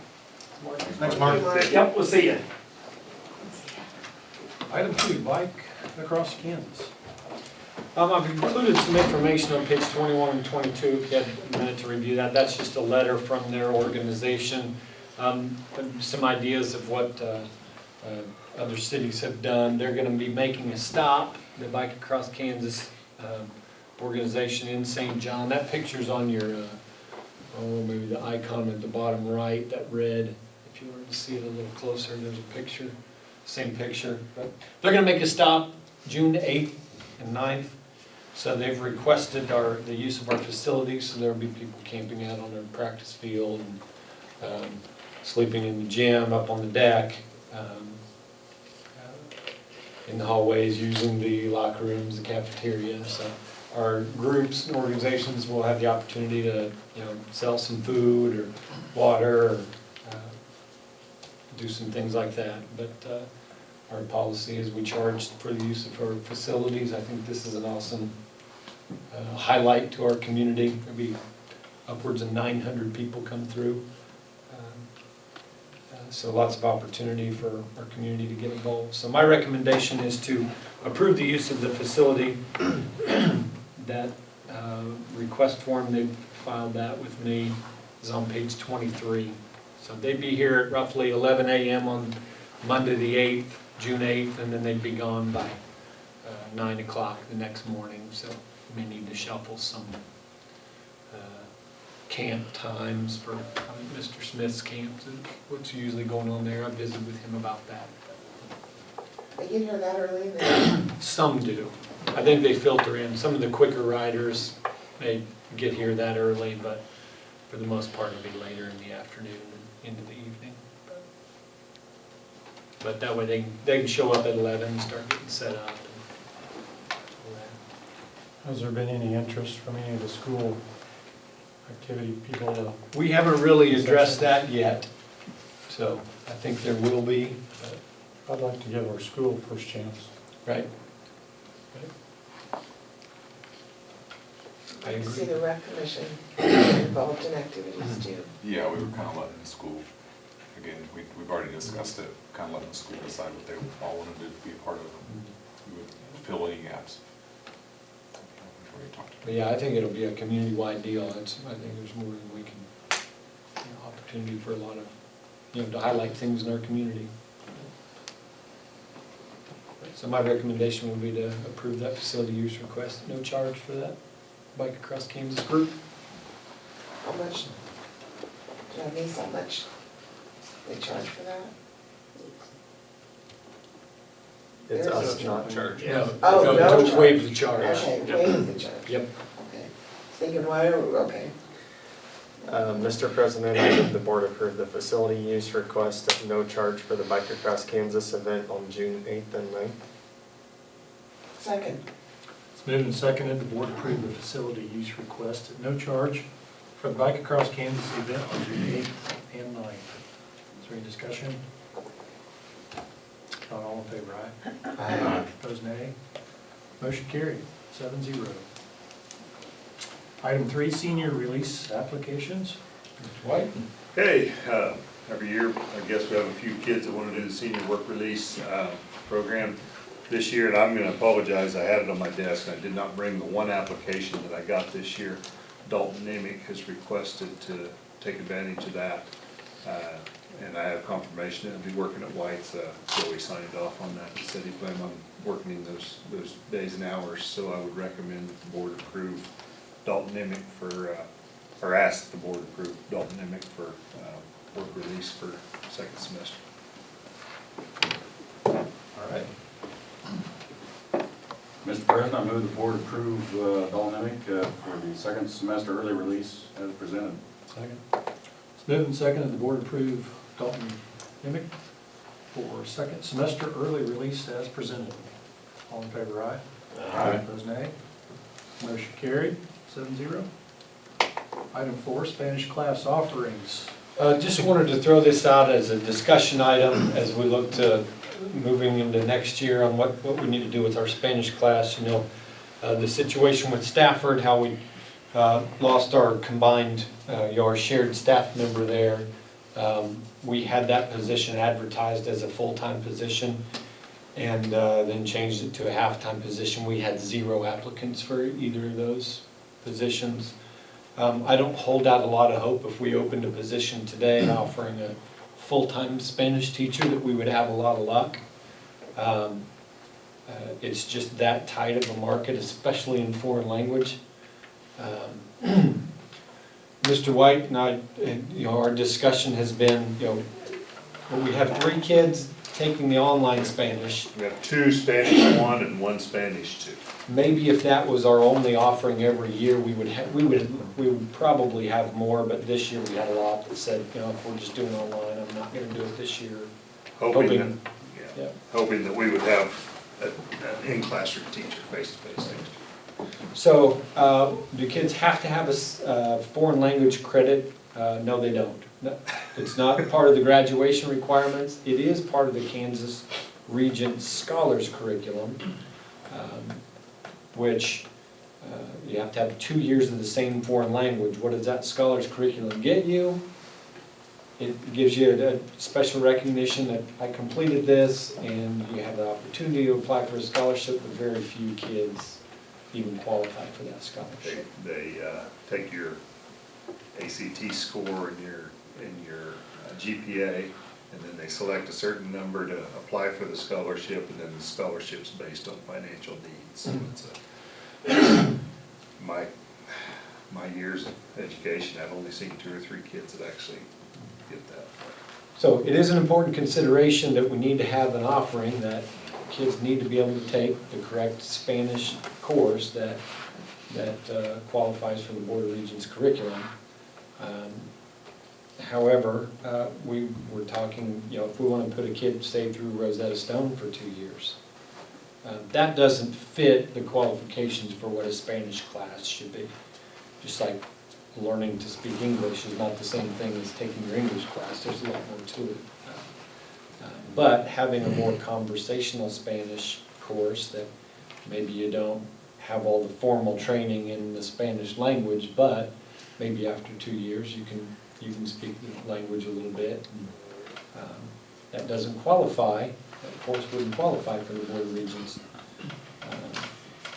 Thanks, Mark. Yep, we'll see you. Item 2, bike across Kansas. I've included some information on page 21 and 22, if you had a minute to review that. That's just a letter from their organization. Some ideas of what other cities have done. They're gonna be making a stop, the Bike Across Kansas organization in St. John. That picture's on your, maybe the icon at the bottom right, that red. If you were to see it a little closer, there's a picture, same picture. But they're gonna make a stop June 8th and 9th. So they've requested the use of our facilities, so there'll be people camping out on their practice field and sleeping in the gym, up on the deck, in the hallways, using the locker rooms, the cafeteria. So our groups and organizations will have the opportunity to, sell some food or water, or do some things like that. But our policy is we charge for the use of our facilities. I think this is an awesome highlight to our community. There'll be upwards of 900 people come through. So lots of opportunity for our community to get involved. So my recommendation is to approve the use of the facility. That request form, they filed that with me, is on page 23. So they'd be here at roughly 11 a.m. on Monday the 8th, June 8th, and then they'd be gone by 9 o'clock the next morning. So we may need to shuffle some camp times for Mr. Smith's camps, what's usually going on there. I visited with him about that. They get here that early in the day? Some do. I think they filter in. Some of the quicker riders may get here that early, but for the most part it'll be later in the afternoon and into the evening. But that way they can show up at 11 and start getting set up. Has there been any interest from any of the school activity people? We haven't really addressed that yet, so I think there will be. I'd like to give our school first chance. Right. I'd like to see the rec commission involved in activities too. Yeah, we were kind of letting the school again, we've already discussed it, kind of letting the school decide what they all want to do to be a part of it. We would fill any gaps. We've already talked about But yeah, I think it'll be a community-wide deal. I think there's more than we can, opportunity for a lot of, to highlight things in our community. So my recommendation would be to approve that facility use request, no charge for that Bike Across Kansas group. How much, do I miss how much they charge for that? It's There's us no not charging. No, Oh, no don't charge. waive the charge. Okay, waive the charge. Yep. Okay, thinking, why, okay. Mr. President, I move the board approve the facility use request at no charge for the Bike Across Kansas event on June 8th and 9th. Second. It's moved and seconded, the board approve the facility use request at no charge for the Bike Across Kansas event on June 8th and 9th. Is there any discussion? Not all in favor, aye? Opposed, nay? Motion carried, 7-0. Item 3, senior release applications. White? Hey, every year, I guess we have a few kids that want to do the senior work release program this year, and I'm going to apologize, I had it on my desk, and I did not bring the one application that I got this year. Dalton Nemick has requested to take advantage of that, and I have confirmation that I'll be working at White's. Joey signed off on that, he said he planned on working in those days and hours, so I would recommend that the board approve Dalton Nemick for, or ask the board approve Dalton Nemick for work release for second semester. All right. Mr. President, I move the board approve Dalton Nemick for the second semester early release as presented. Second. It's moved and seconded, the board approve Dalton Nemick for second semester early release as presented. All in favor, aye? Aye. Opposed, nay? Motion carried, 7-0. Item 4, Spanish class offerings. Just wanted to throw this out as a discussion item as we look to moving into next year on what we need to do with our Spanish class. The situation with Stafford, how we lost our combined, our shared staff member there. We had that position advertised as a full-time position and then changed it to a half-time position. We had 0 applicants for either of those positions. I don't hold out a lot of hope if we opened a position today offering a full-time Spanish teacher that we would have a lot of luck. It's just that tight of a market, especially in foreign language. Mr. White and I, our discussion has been, we have 3 kids taking the online Spanish. We have 2 Spanish 1 and 1 Spanish 2. Maybe if that was our only offering every year, we would probably have more, but this year we had a lot that said, if we're just doing online, I'm not gonna do it this year. Hoping Yeah. that we would have an in-classroom teacher face-to-face next year. So, do kids have to have a foreign language credit? No, they don't. No, it's not part of the graduation requirements. It is part of the Kansas Regent Scholars Curriculum, which you have to have 2 years of the same foreign language. What does that Scholars Curriculum get you? It gives you a special recognition that I completed this, and you have the opportunity to apply for a scholarship, but very few kids even qualify for that scholarship. They take your ACT score and your GPA, and then they select a certain number to apply for the scholarship, and then the scholarship's based on financial needs. So it's my years of education, I've only seen 2 or 3 kids that actually get that. So it is an important consideration that we need to have an offering that kids need to be able to take the correct Spanish course that qualifies for the Board of Regents curriculum. However, we were talking, if we want to put a kid, say, through Rosetta Stone for 2 years, that doesn't fit the qualifications for what a Spanish class should be. Just like learning to speak English is not the same thing as taking your English class. There's a lot more to it. But having a more conversational Spanish course that maybe you don't have all the formal training in the Spanish language, but maybe after 2 years you can speak the language a little bit. That doesn't qualify, that course wouldn't qualify for the Board of Regents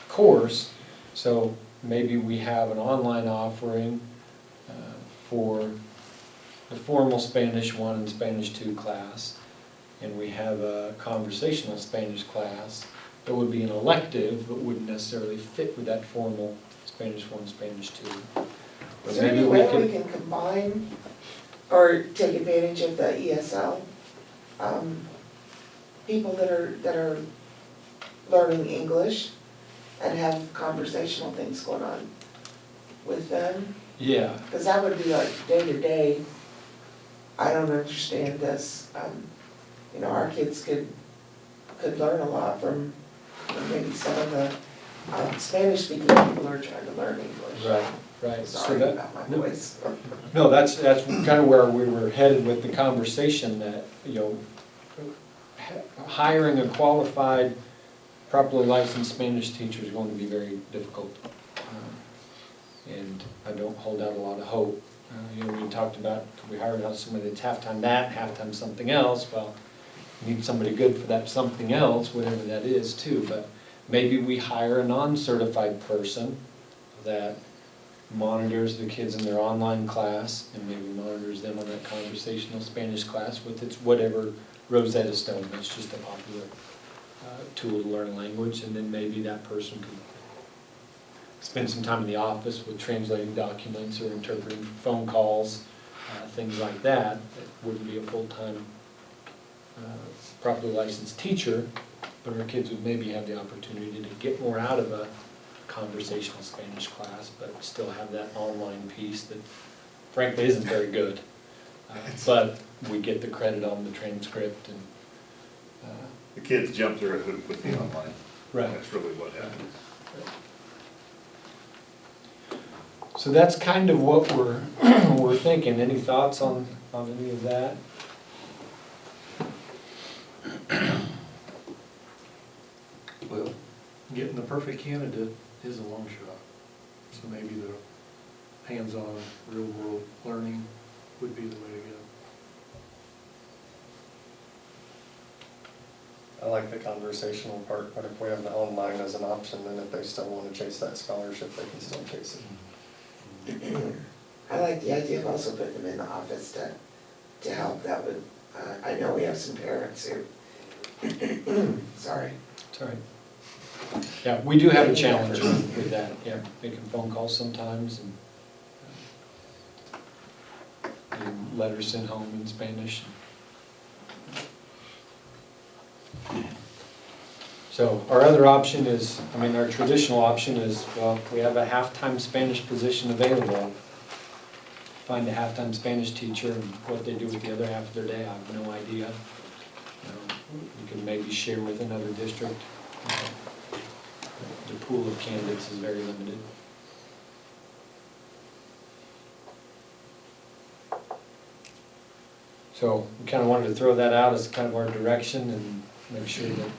course. So maybe we have an online offering for the formal Spanish 1 and Spanish 2 class, and we have a conversational Spanish class that would be an elective, but wouldn't necessarily fit with that formal Spanish 1, Spanish 2. But Is there any maybe way could- we can combine or take advantage of the ESL? People that are learning English and have conversational things going on with them? Yeah, Because that would be like day to day, I don't understand this. You know, our kids could learn a lot from maybe some of the Spanish speaking people who are trying to learn English. right. So Sorry that, about my voice. no, that's kind of where we were headed with the conversation, that, you know, hiring a qualified, properly licensed Spanish teacher is going to be very difficult. And I don't hold out a lot of hope. You know, we talked about, could we hire out somebody that's half-time that, half-time something else? Well, you need somebody good for that something else, whatever that is too. But maybe we hire a non-certified person that monitors the kids in their online class and maybe monitors them on that conversational Spanish class with its whatever Rosetta Stone. That's just a popular tool to learn language, and then maybe that person could spend some time in the office with translating documents or interpreting for phone calls, things like that. It wouldn't be a full-time, properly licensed teacher, but our kids would maybe have the opportunity to get more out of a conversational Spanish class, but still have that online piece that frankly isn't very good. But we get the credit on the transcript and. The kids jump through a hoop with the online. Right. That's really what happens. So that's kind of what we're thinking. Any thoughts on any of that? Well, getting the perfect candidate is a long shot. So maybe the hands-on, real-world learning would be the way to go. I like the conversational part, but if we have the online as an option, then if they still want to chase that scholarship, they can still chase it. I like the idea of also putting them in the office to help. That would, I know we have some parents who, sorry. Sorry. Yeah, we do have a challenge with that, yeah, making phone calls sometimes and getting letters sent home in Spanish. So our other option is, I mean, our traditional option is, well, we have a half-time Spanish position available. Find a half-time Spanish teacher, and what they do with the other half of their day, I have no idea. You can maybe share with another district. The pool of candidates is very limited. So we kind of wanted to throw that out as kind of our direction and make sure that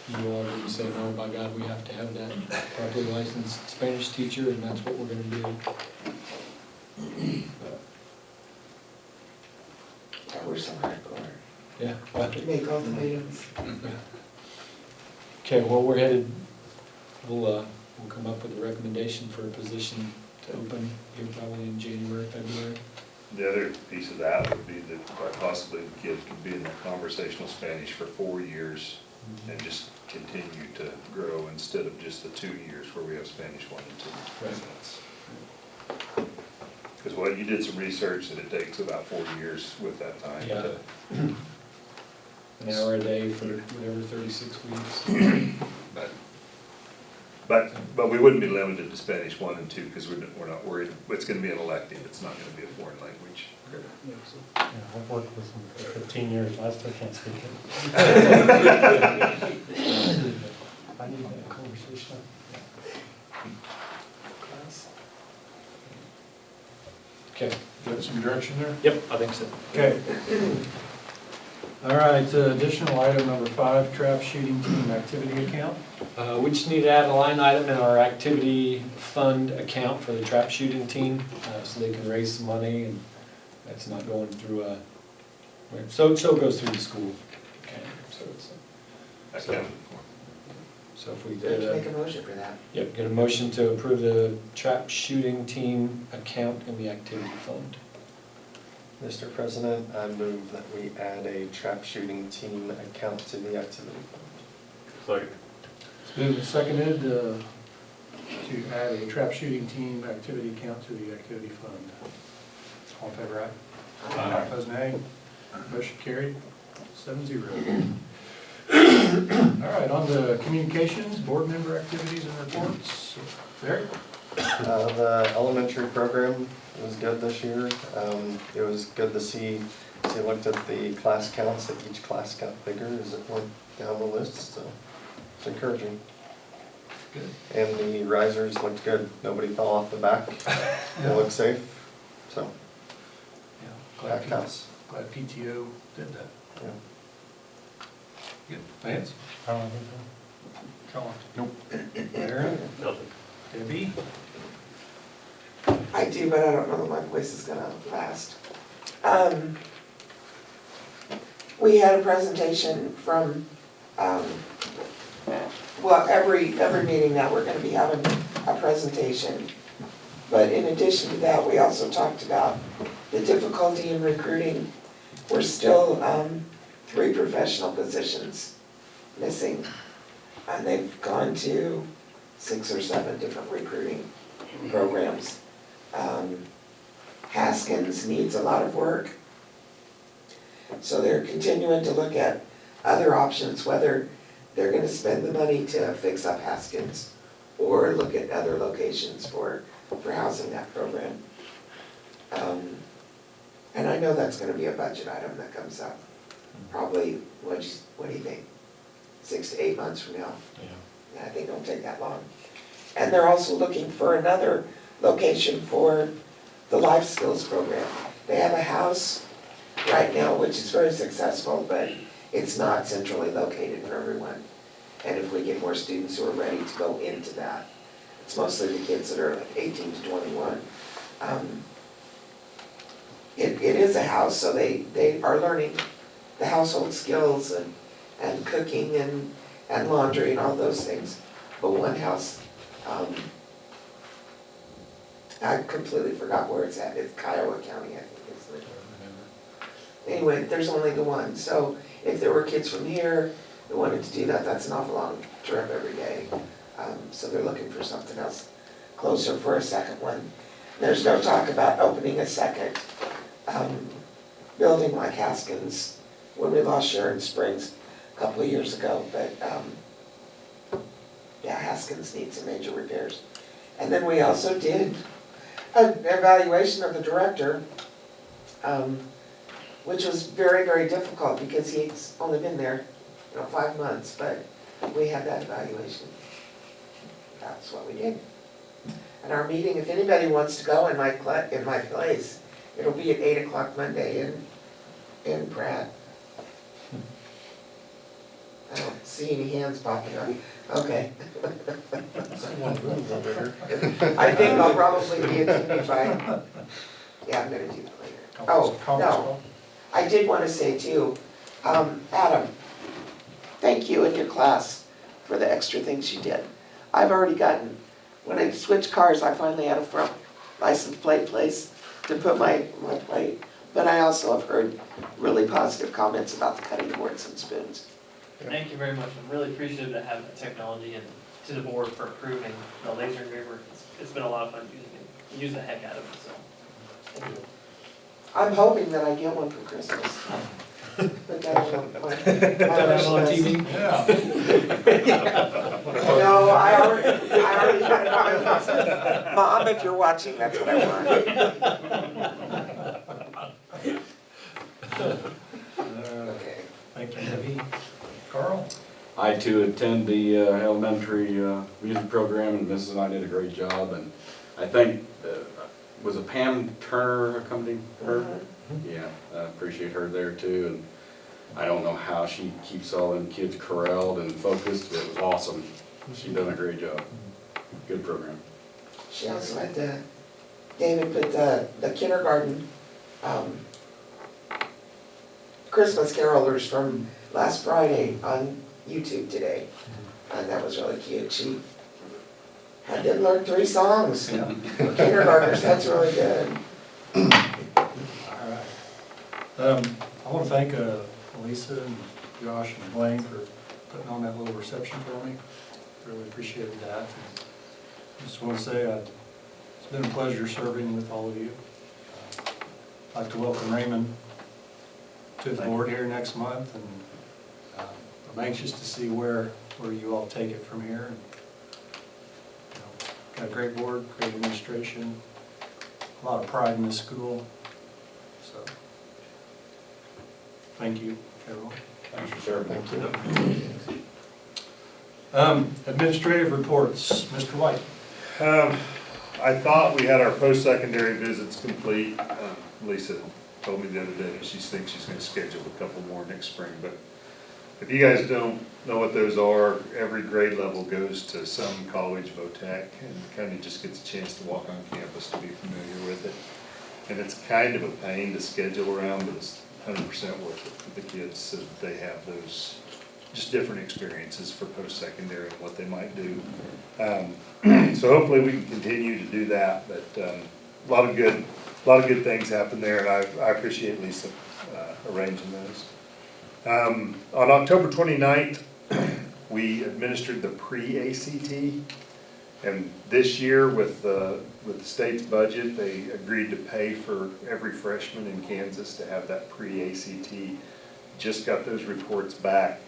you all didn't say, no, by God, we have to have that properly licensed Spanish teacher, and that's what we're gonna do. Yeah, we're so hardcore. Yeah. Make ultimatums. Okay, well, we're headed, we'll come up with a recommendation for a position to open here probably in January, February. The other piece of that would be that quite possibly the kid could be in that conversational Spanish for 4 years and just continue to grow instead of just the 2 years where we have Spanish 1 and 2. Right. Because well, you did some research that it takes about 4 years with that time Yeah. to. An hour a day for whatever, 36 weeks. But we wouldn't be limited to Spanish 1 and 2 because we're not worried, it's gonna be an elective, it's not gonna be a foreign language. Yeah, I've worked with them for 15 years, I still can't speak it. I need that conversation. Okay. Got some direction there? Yep, I think so. Okay. All right, additional item number 5, trap shooting team activity account. We just need to add a line item in our activity fund account for the trap shooting team, so they can raise some money, and that's not going through a So it goes through the school. Okay, so it's, Accounted so if we Do we have did to make a motion for that? yep, get a motion to approve the trap shooting team account in the activity fund. Mr. President, I move that we add a trap shooting team account to the activity fund. Second. It's moved and seconded to add a trap shooting team activity account to the activity fund. All in favor, aye? Aye. Opposed, nay? Motion carried, 7-0. All right, on to communications, board member activities and reports. Barry? The elementary program was good this year. It was good to see, they looked at the class counts, that each class got bigger as it went down the list, so it's encouraging. Good. And the risers looked good, nobody fell off the back, they looked safe, so, Yeah, back house. glad PTO did that. Yeah. Good. Vance? I don't think Colin? Nope. Aaron? Nothing. Debbie? I do, but I don't know that my voice is gonna last. We had a presentation from, well, every meeting now, we're gonna be having a presentation. But in addition to that, we also talked about the difficulty in recruiting. We're still, 3 professional positions missing. And they've gone to 6 or 7 different recruiting programs. Haskins needs a lot of work. So they're continuing to look at other options, whether they're gonna spend the money to fix up Haskins or look at other locations for housing that program. And I know that's gonna be a budget item that comes up, probably, what do you think? 6 to 8 months from now? Yeah. I think it'll take that long. And they're also looking for another location for the life skills program. They have a house right now, which is very successful, but it's not centrally located for everyone. And if we get more students who are ready to go into that, it's mostly the kids that are like 18 to 21. It is a house, so they are learning the household skills and cooking and laundry and all those things. But one house, I completely forgot where it's at. It's Kiowa County, I think, isn't it? Anyway, there's only the one. So if there were kids from here that wanted to do that, that's an awful long trip every day. So they're looking for something else closer for a second one. There's no talk about opening a second building like Haskins when we lost Sharon Springs a couple of years ago, but yeah, Haskins needs some major repairs. And then we also did an evaluation of the director, which was very, very difficult because he's only been there, 5 months, but we had that evaluation. That's what we did. And our meeting, if anybody wants to go in my place, it'll be at 8 o'clock Monday in Pratt. I don't see any hands popping up. Okay. I think I'll probably be attended by, yeah, I'm gonna do that later. Oh, no, I did wanna say too, Adam, thank you and your class for the extra things you did. I've already gotten, when I switched cars, I finally had a front license plate place to put my plate, but I also have heard really positive comments about the cutting boards and spoons. Thank you very much. I'm really appreciative to have that technology and to the board for approving the laser engraver. It's been a lot of fun using it. Use the heck out of it, so. Thank you. I'm hoping that I get one for Christmas. But that I want On TV? No, I already had it on my list. Mom, if you're watching, that's what I want. Okay. Thank you, Debbie. Carl? I too attend the elementary music program, and Mrs. and I did a great job, and I think, was it Pam Turner accompanying her? Yeah, I appreciate her there too, and I don't know how she keeps all them kids corralled and focused, but it was awesome. She done a great job. Good program. She also had David put the kindergarten Christmas carolers from last Friday on YouTube today. And that was really cute. She had them learn 3 songs. Yeah. For kindergartners, that's really good. All right. I want to thank Lisa and Josh and Blaine for putting on that little reception for me. Really appreciated that. And just want to say it's been a pleasure serving with all of you. I'd like to welcome Raymond to the board here next month, and I'm anxious to see where you all take it from here. And, you know, got a great board, great administration, a lot of pride in this school. So, thank you, everyone. Thanks for serving. Thank you. Administrative reports, Mr. White. I thought we had our post-secondary visits complete. Lisa told me the other day that she thinks she's gonna schedule a couple more next spring, but if you guys don't know what those are, every grade level goes to some college, VOTEC, and kind of just gets a chance to walk on campus to be familiar with it. And it's kind of a pain to schedule around, but it's 100% worth it for the kids, so that they have those just different experiences for post-secondary and what they might do. So hopefully we can continue to do that, but a lot of good things happen there, and I appreciate Lisa arranging those. On October 29th, we administered the pre-ACT, and this year with the state's budget, they agreed to pay for every freshman in Kansas to have that pre-ACT. Just got those reports back.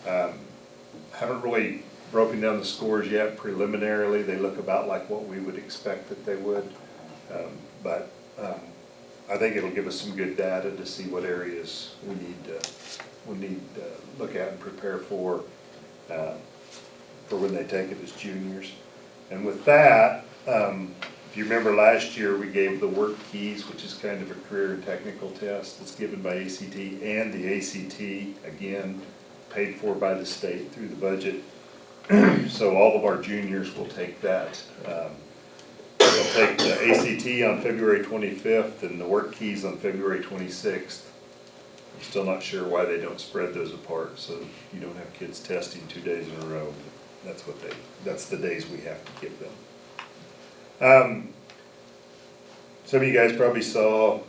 Haven't really broken down the scores yet. Preliminarily, they look about like what we would expect that they would, but I think it'll give us some good data to see what areas we need to look at and prepare for when they take it as juniors. And with that, if you remember last year, we gave the work keys, which is kind of a career and technical test that's given by ACT, and the ACT, again, paid for by the state through the budget. So all of our juniors will take that. They'll take the ACT on February 25th and the work keys on February 26th. I'm still not sure why they don't spread those apart, so you don't have kids testing 2 days in a row. That's the days we have to give them. Some of you guys probably saw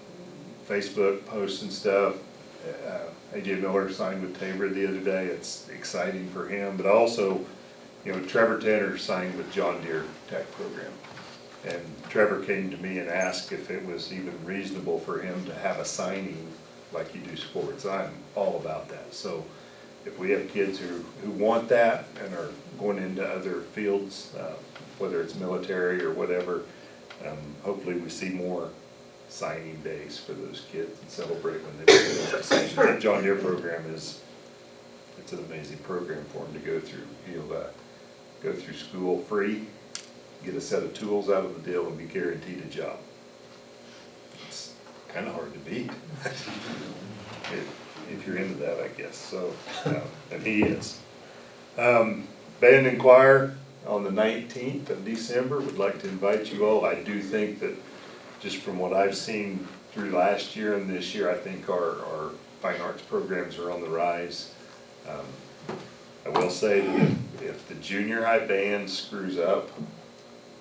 Facebook posts and stuff. AJ Miller signed with Tabor the other day. It's exciting for him, but also, you know, Trevor Tanner signed with John Deere Tech Program. And Trevor came to me and asked if it was even reasonable for him to have a signing like you do sports. I'm all about that. So if we have kids who want that and are going into other fields, whether it's military or whatever, hopefully we see more signing days for those kids and celebrate when they make those decisions. That John Deere program it's an amazing program for them to go through. He'll go through school free, get a set of tools out of the deal, and be guaranteed a job. It's kind of hard to beat if you're into that, I guess. So, and he is. Band and choir on the 19th of December. Would like to invite you all. I do think that just from what I've seen through last year and this year, I think our fine arts programs are on the rise. I will say that if the junior high band screws up,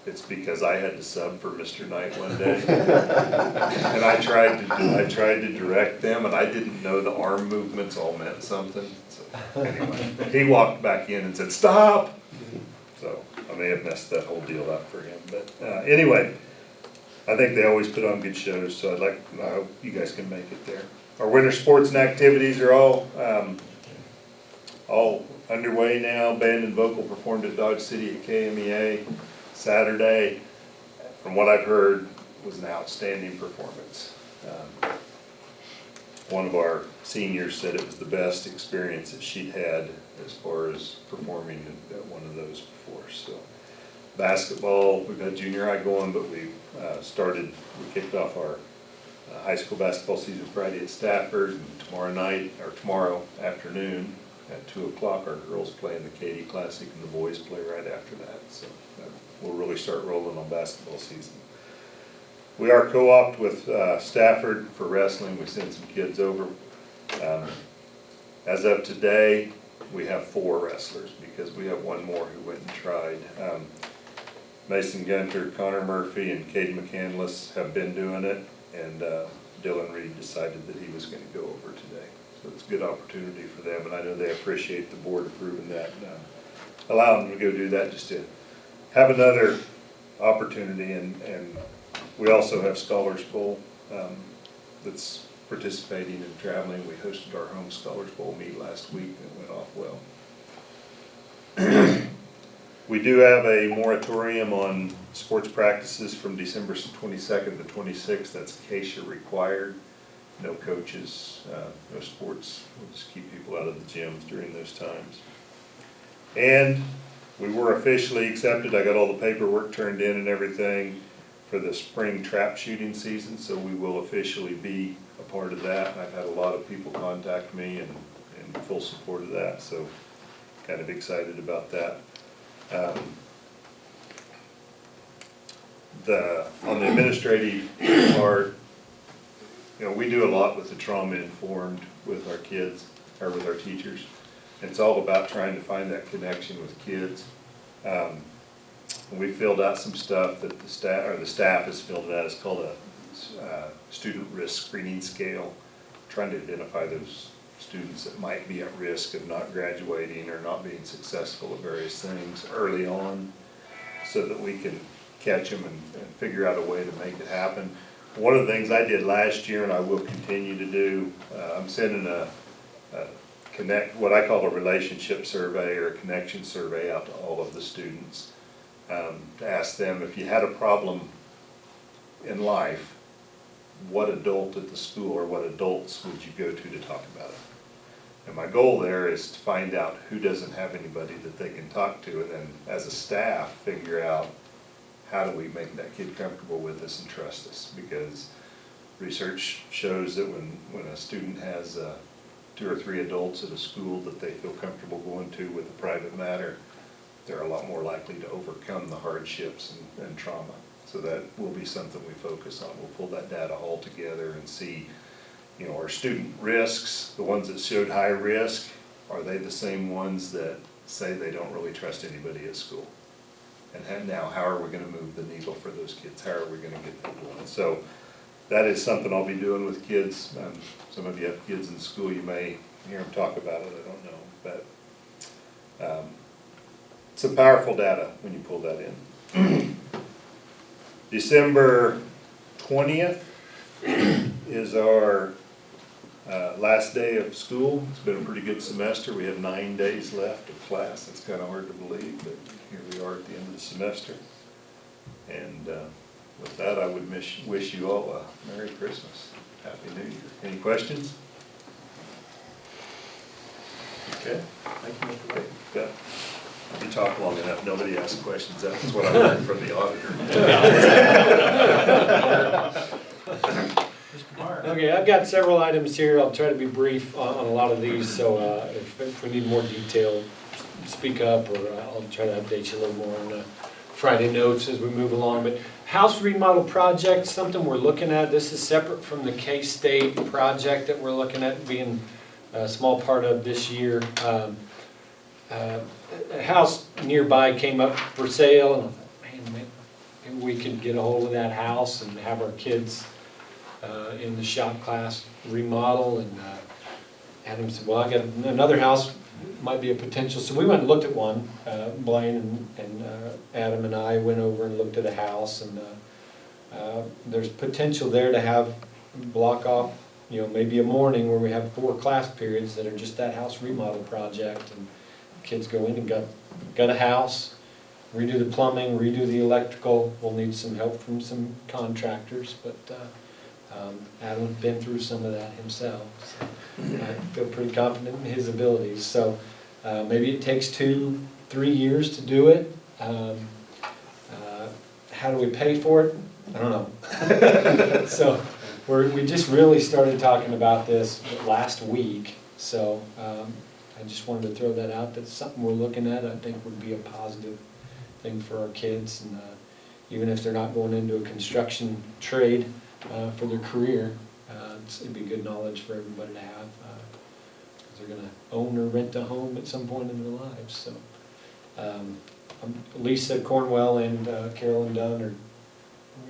it's because I had to sub for Mr. Knight one day. And I tried to direct them, and I didn't know the arm movements all meant something. So anyway, he walked back in and said, "Stop!" So I may have messed that whole deal up for him. But anyway, I think they always put on good shows, so I hope you guys can make it there. Our winter sports and activities are all underway now. Band and vocal performed at Dodge City at KMEA Saturday. From what I've heard, was an outstanding performance. One of our seniors said it was the best experience that she'd had as far as performing at one of those before. So basketball, we've had junior high going, but we kicked off our high school basketball season Friday at Stafford, and tomorrow afternoon at 2 o'clock, our girls play in the Katy Classic and the boys play right after that. So we'll really start rolling on basketball season. We are co-opted with Stafford for wrestling. We sent some kids over. As of today, we have 4 wrestlers because we have one more who went and tried. Mason Gunter, Connor Murphy, and Cade McCandless have been doing it, and Dylan Reed decided that he was going to go over today. So it's a good opportunity for them, and I know they appreciate the board approving that, allowing them to go do that just to have another opportunity. And we also have Scholars Bowl that's participating and traveling. We hosted our home Scholars Bowl meet last week, and it went off well. We do have a moratorium on sports practices from December 22nd to 26th. That's CASA required. No coaches, no sports. We'll just keep people out of the gyms during those times. And we were officially accepted. I got all the paperwork turned in and everything for the spring trap shooting season, so we will officially be a part of that. I've had a lot of people contact me and in full support of that, so kind of excited about that. On the administrative part, we do a lot with the trauma informed with our kids, or with our teachers. It's all about trying to find that connection with kids. We filled out some stuff that the staff has filled out. It's called a student risk screening scale, trying to identify those students that might be at risk of not graduating or not being successful at various things early on, so that we can catch them and figure out a way to make it happen. One of the things I did last year, and I will continue to do, I'm sending what I call a relationship survey or a connection survey out to all of the students, to ask them, if you had a problem in life, what adult at the school or what adults would you go to talk about it? And my goal there is to find out who doesn't have anybody that they can talk to, and then as a staff figure out how do we make that kid comfortable with us and trust us. Because research shows that when a student has 2 or 3 adults at a school that they feel comfortable going to with a private matter, they're a lot more likely to overcome the hardships and trauma. So that will be something we focus on. We'll pull that data all together and see, our student risks, the ones that showed high risk, are they the same ones that say they don't really trust anybody at school? And now, how are we going to move the needle for those kids? How are we going to get them going? So that is something I'll be doing with kids. Some of you have kids in school, you may hear them talk about it, I don't know. But it's a powerful data when you pull that in. December 20th is our last day of school. It's been a pretty good semester. We have 9 days left of class. It's kind of hard to believe, but here we are at the end of the semester. And with that, I would wish you all a Merry Christmas, Happy New Year. Any questions? Okay, thank you, Mr. Wade. Yeah. You talk long enough, nobody asks questions. That's what I learned from the auditor. Okay, I've got several items here. I'll try to be brief on a lot of these, so if we need more detail, speak up, or I'll try to update you a little more on the Friday notes as we move along. But house remodel project, something we're looking at. This is separate from the K-State project that we're looking at being a small part of this year. A house nearby came up for sale, and I thought, man, maybe we could get a hold of that house and have our kids in the shop class remodel. And Adam said, well, I got another house, might be a potential. So we went and looked at one. Blaine and Adam and I went over and looked at a house, and there's potential there to have block off, maybe a morning where we have 4 class periods that are just that house remodel project, and kids go in and got a house, redo the plumbing, redo the electrical. We'll need some help from some contractors, but Adam's been through some of that himself, so I feel pretty confident in his abilities. So maybe it takes 2-3 years to do it. How do we pay for it? I don't know. So we just really started talking about this last week, so I just wanted to throw that out. That's something we're looking at. I think would be a positive thing for our kids, and even if they're not going into a construction trade for their career, it'd be good knowledge for everybody to have. they're gonna own or rent a home at some point in their lives, so. Lisa Cornwell and Carolyn Dunn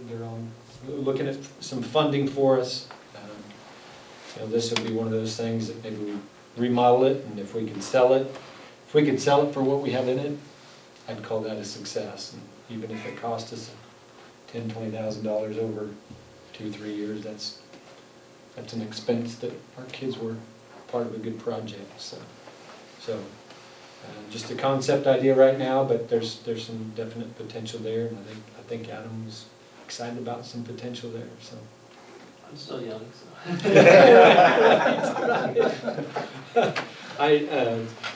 they're on, looking at some funding for us. You know, this would be one of those things that maybe we remodel it, and if we can sell it, if we could sell it for what we have in it, I'd call that a success. And even if it cost us $10,000-$20,000 over 2-3 years, that's an expense that our kids were part of a good project. So just a concept idea right now, but there's some definite potential there, and I think Adam's excited about some potential there. So. I'm still young, so.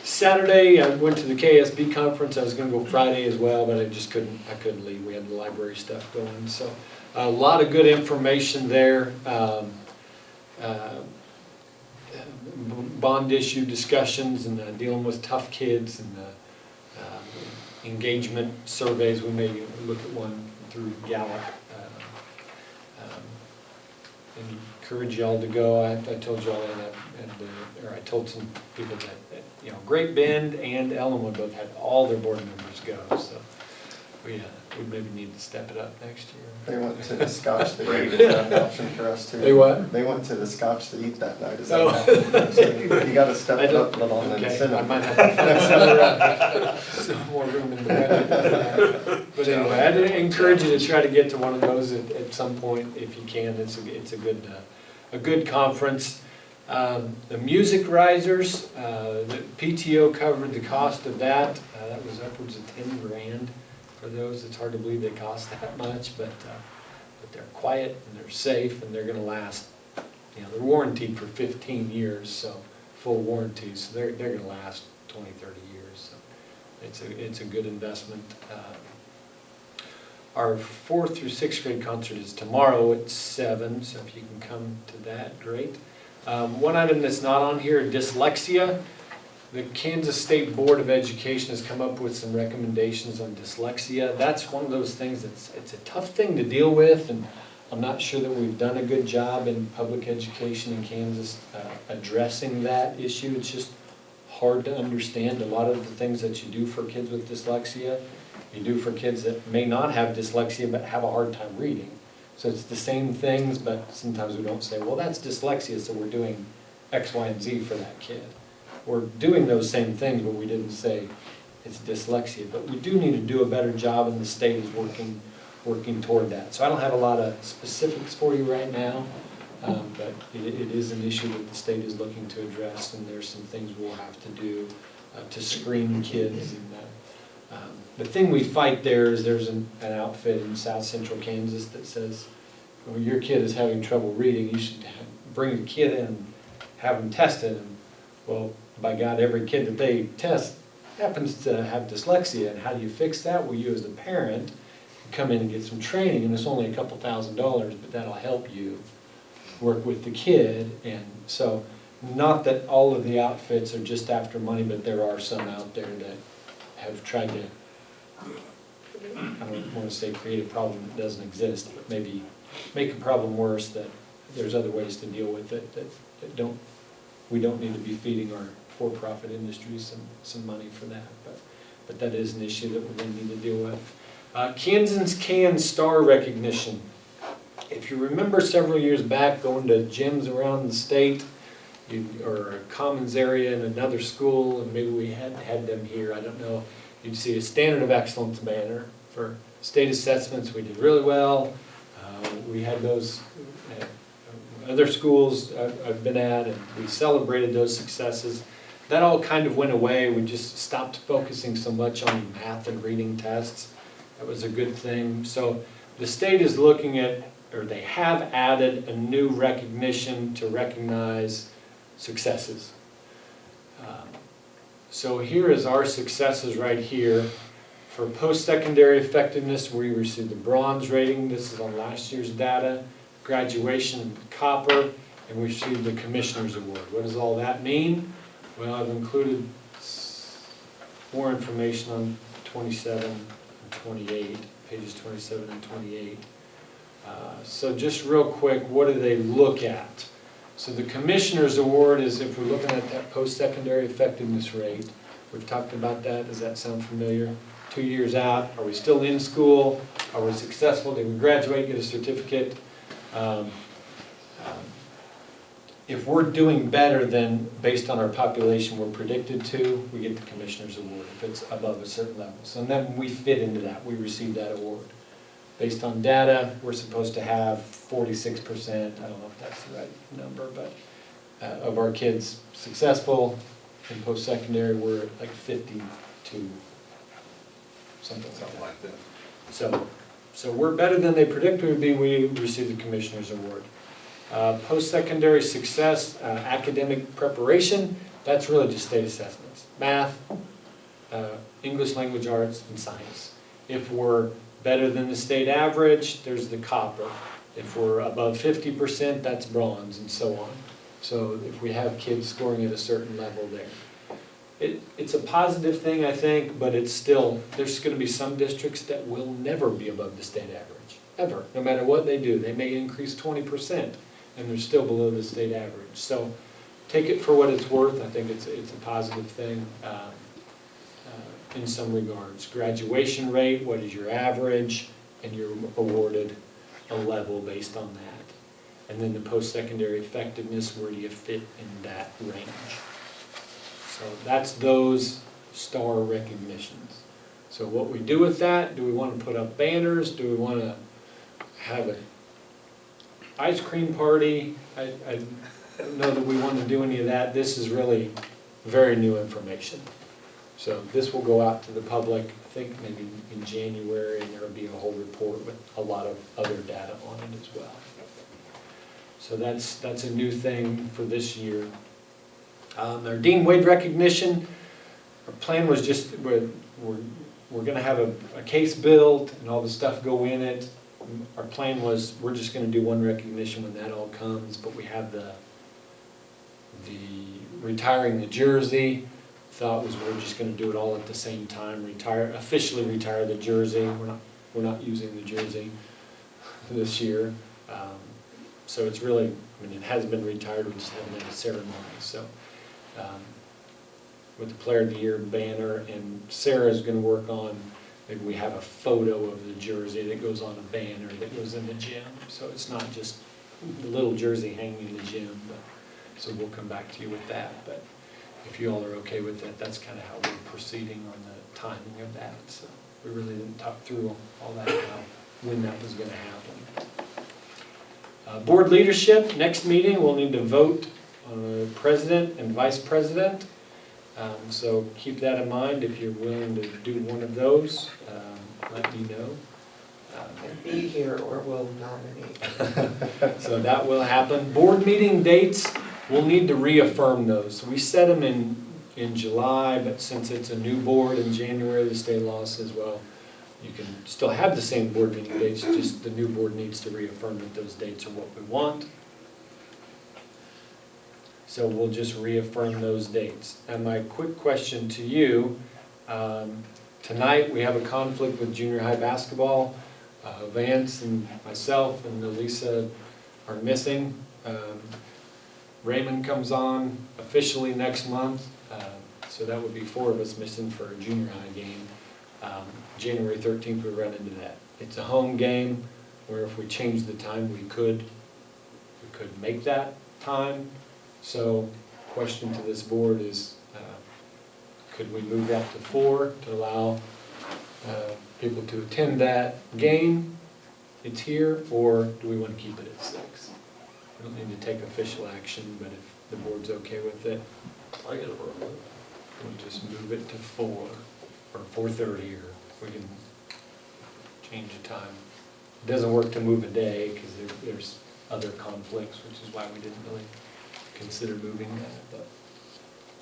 Saturday, I went to the KSB conference. I was gonna go Friday as well, but I couldn't leave. We had the library stuff going, so a lot of good information there. Bond issue discussions and dealing with tough kids and engagement surveys. We may look at one through Gallup. Encourage y'all to go. I told y'all or I told some people that you know, Great Bend and Ellenwood both had all their board members go. So we maybe need to step it up next year. They went to the Scotch that eat. Is that an option for us too? They what? They went to the Scotch to eat that night. Is that Oh. an option for us? You gotta step it up a little on the Okay, I incentive. might have to find some more room in the budget. But anyway, I'd encourage you to try to get to one of those at some point if you can. It's a good conference. The Music Risers, the PTO covered the cost of that. That was upwards of $10,000 for those. It's hard to believe they cost that much, but they're quiet and they're safe and they're going to last. You know, they're warranted for 15 years, so full warranty. So they're going to last 20, 30 years. So it's a good investment. Our 4th through 6th grade concert is tomorrow at 7, so if you can come to that, great. One item that's not on here, dyslexia. The Kansas State Board of Education has come up with some recommendations on dyslexia. That's one of those things it's a tough thing to deal with, and I'm not sure that we've done a good job in public education in Kansas addressing that issue. It's just hard to understand a lot of the things that you do for kids with dyslexia. You do for kids that may not have dyslexia but have a hard time reading. So it's the same things, but sometimes we don't say, well, that's dyslexia, so we're doing X, Y, and Z for that kid. We're doing those same things, but we didn't say it's dyslexia. But we do need to do a better job, and the state is working toward that. So I don't have a lot of specifics for you right now, but it is an issue that the state is looking to address, and there's some things we'll have to do to screen kids. And the thing we fight there is there's an outfit in South Central Kansas that says, well, your kid is having trouble reading, you should bring a kid in and have them tested. And, well, by God, every kid that they test happens to have dyslexia, and how do you fix that? Well, you as a parent come in and get some training, and it's only a couple $1,000s, but that'll help you work with the kid. And so, not that all of the outfits are just after money, but there are some out there that have tried to, I don't want to say create a problem that doesn't exist, but maybe make a problem worse, that there's other ways to deal with it that we don't need to be feeding our for-profit industries some money for that, but that is an issue that we're going to need to deal with. Kansans Can Star Recognition. If you remember several years back going to gyms around the state, or a commons area in another school, and maybe we had them here, I don't know, you'd see a Standard of Excellence banner for state assessments. We did really well. We had those at other schools I've been at, and we celebrated those successes. That all kind of went away. We just stopped focusing so much on math and reading tests. That was a good thing. So the state is looking at, or they have added a new recognition to recognize successes. So here is our successes right here. For post-secondary effectiveness, we received the bronze rating. This is on last year's data. Graduation, copper, and we received the Commissioner's Award. What does all that mean? Well, I've included more information on 27 and 28, pages 27 and 28. So just real quick, what do they look at? So the Commissioner's Award is if we're looking at that post-secondary effectiveness rate. We've talked about that. Does that sound familiar? 2 years out, are we still in school? Are we successful? Did we graduate, get a certificate? If we're doing better than, based on our population, we're predicted to, we get the Commissioner's Award if it's above a certain level. So then we fit into that, we receive that award. Based on data, we're supposed to have 46%, I don't know if that's the right number, but of our kids successful. In post-secondary, we're at like 52, something like that. So we're better than they predict we would be, we receive the Commissioner's Award. Post-secondary success, academic preparation, that's really just state assessments. Math, English language arts, and science. If we're better than the state average, there's the copper. If we're above 50%, that's bronze, and so on. So if we have kids scoring at a certain level there. It's a positive thing, I think, but it's still, there's going to be some districts that will never be above the state average, ever, no matter what they do. They may increase 20%, and they're still below the state average. So take it for what it's worth. I think it's a positive thing in some regards. Graduation rate, what is your average, and you're awarded a level based on that. And then the post-secondary effectiveness, where do you fit in that range? So that's those star recognitions. So what we do with that, do we want to put up banners? Do we want to have an ice cream party? I don't know that we want to do any of that. This is really very new information. So this will go out to the public, I think maybe in January, and there will be a whole report with a lot of other data on it as well. So that's a new thing for this year. Our Dean Wade recognition, our plan was just, we're going to have a case built and all the stuff go in it. Our plan was we're just going to do one recognition when that all comes, but we have the retiring the jersey. Thought was we're just going to do it all at the same time. Officially retire the jersey. We're not using the jersey this year. So it's really, I mean, it has been retired. We just haven't had a ceremony. So with the Player of the Year banner, and Sarah's going to work on, maybe we have a photo of the jersey that goes on a banner that goes in the gym. So it's not just the little jersey hanging in the gym. So we'll come back to you with that. But if you all are okay with that, that's kind of how we're proceeding on the timing of that. So we really didn't talk through all that, when that was going to happen. Board leadership, next meeting, we'll need to vote on a president and vice president. So keep that in mind. If you're willing to do one of those, let me know. And be here or we'll nominate. So that will happen. Board meeting dates, we'll need to reaffirm those. We set them in July, but since it's a new board in January, the state law says, well, you can still have the same board meeting dates, just the new board needs to reaffirm that those dates are what we want. So we'll just reaffirm those dates. And my quick question to you, tonight we have a conflict with junior high basketball. Vance and myself and Elisa are missing. Raymond comes on officially next month, so that would be 4 of us missing for a junior high game. January 13th, we run into that. It's a home game where if we change the time, we could make that time. So question to this board is, could we move that to 4 to allow people to attend that game? It's here, or do we want to keep it at 6? We don't need to take official action, but if the board's okay with it, I get it, bro. we'll just move it to 4 or 4:30, or we can change the time. It doesn't work to move a day because there's other conflicts, which is why we didn't really consider moving that. But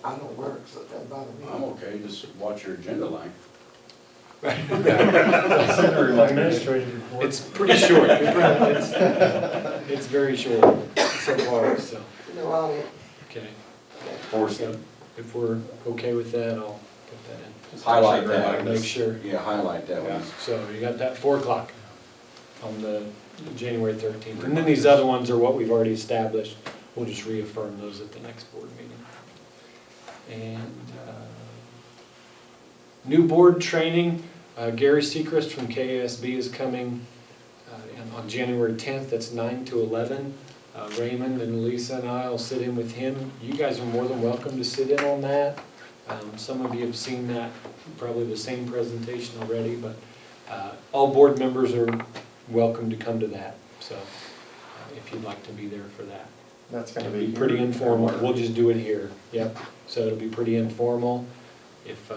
I don't work, so it doesn't bother me. I'm okay, just watch your agenda line. Administrative report. it's pretty short. It's very short so far. So No audit. okay. Force So if we're okay with that, I'll put that in. Just highlight that. Make sure. Yeah, highlight that one. So you got that 4 o'clock on the January 13th. And then these other ones are what we've already established. we'll just reaffirm those at the next board meeting. And new board training, Gary Sechrist from KASB is coming on January 10th, that's 9 to 11. Raymond and Lisa and I will sit in with him. You guys are more than welcome to sit in on that. Some of you have seen that, probably the same presentation already, but all board members are welcome to come to that. So if you'd like to be there for that. That's gonna It'll be be pretty here. informal, we'll just do it here, yep. So it'll be pretty informal. If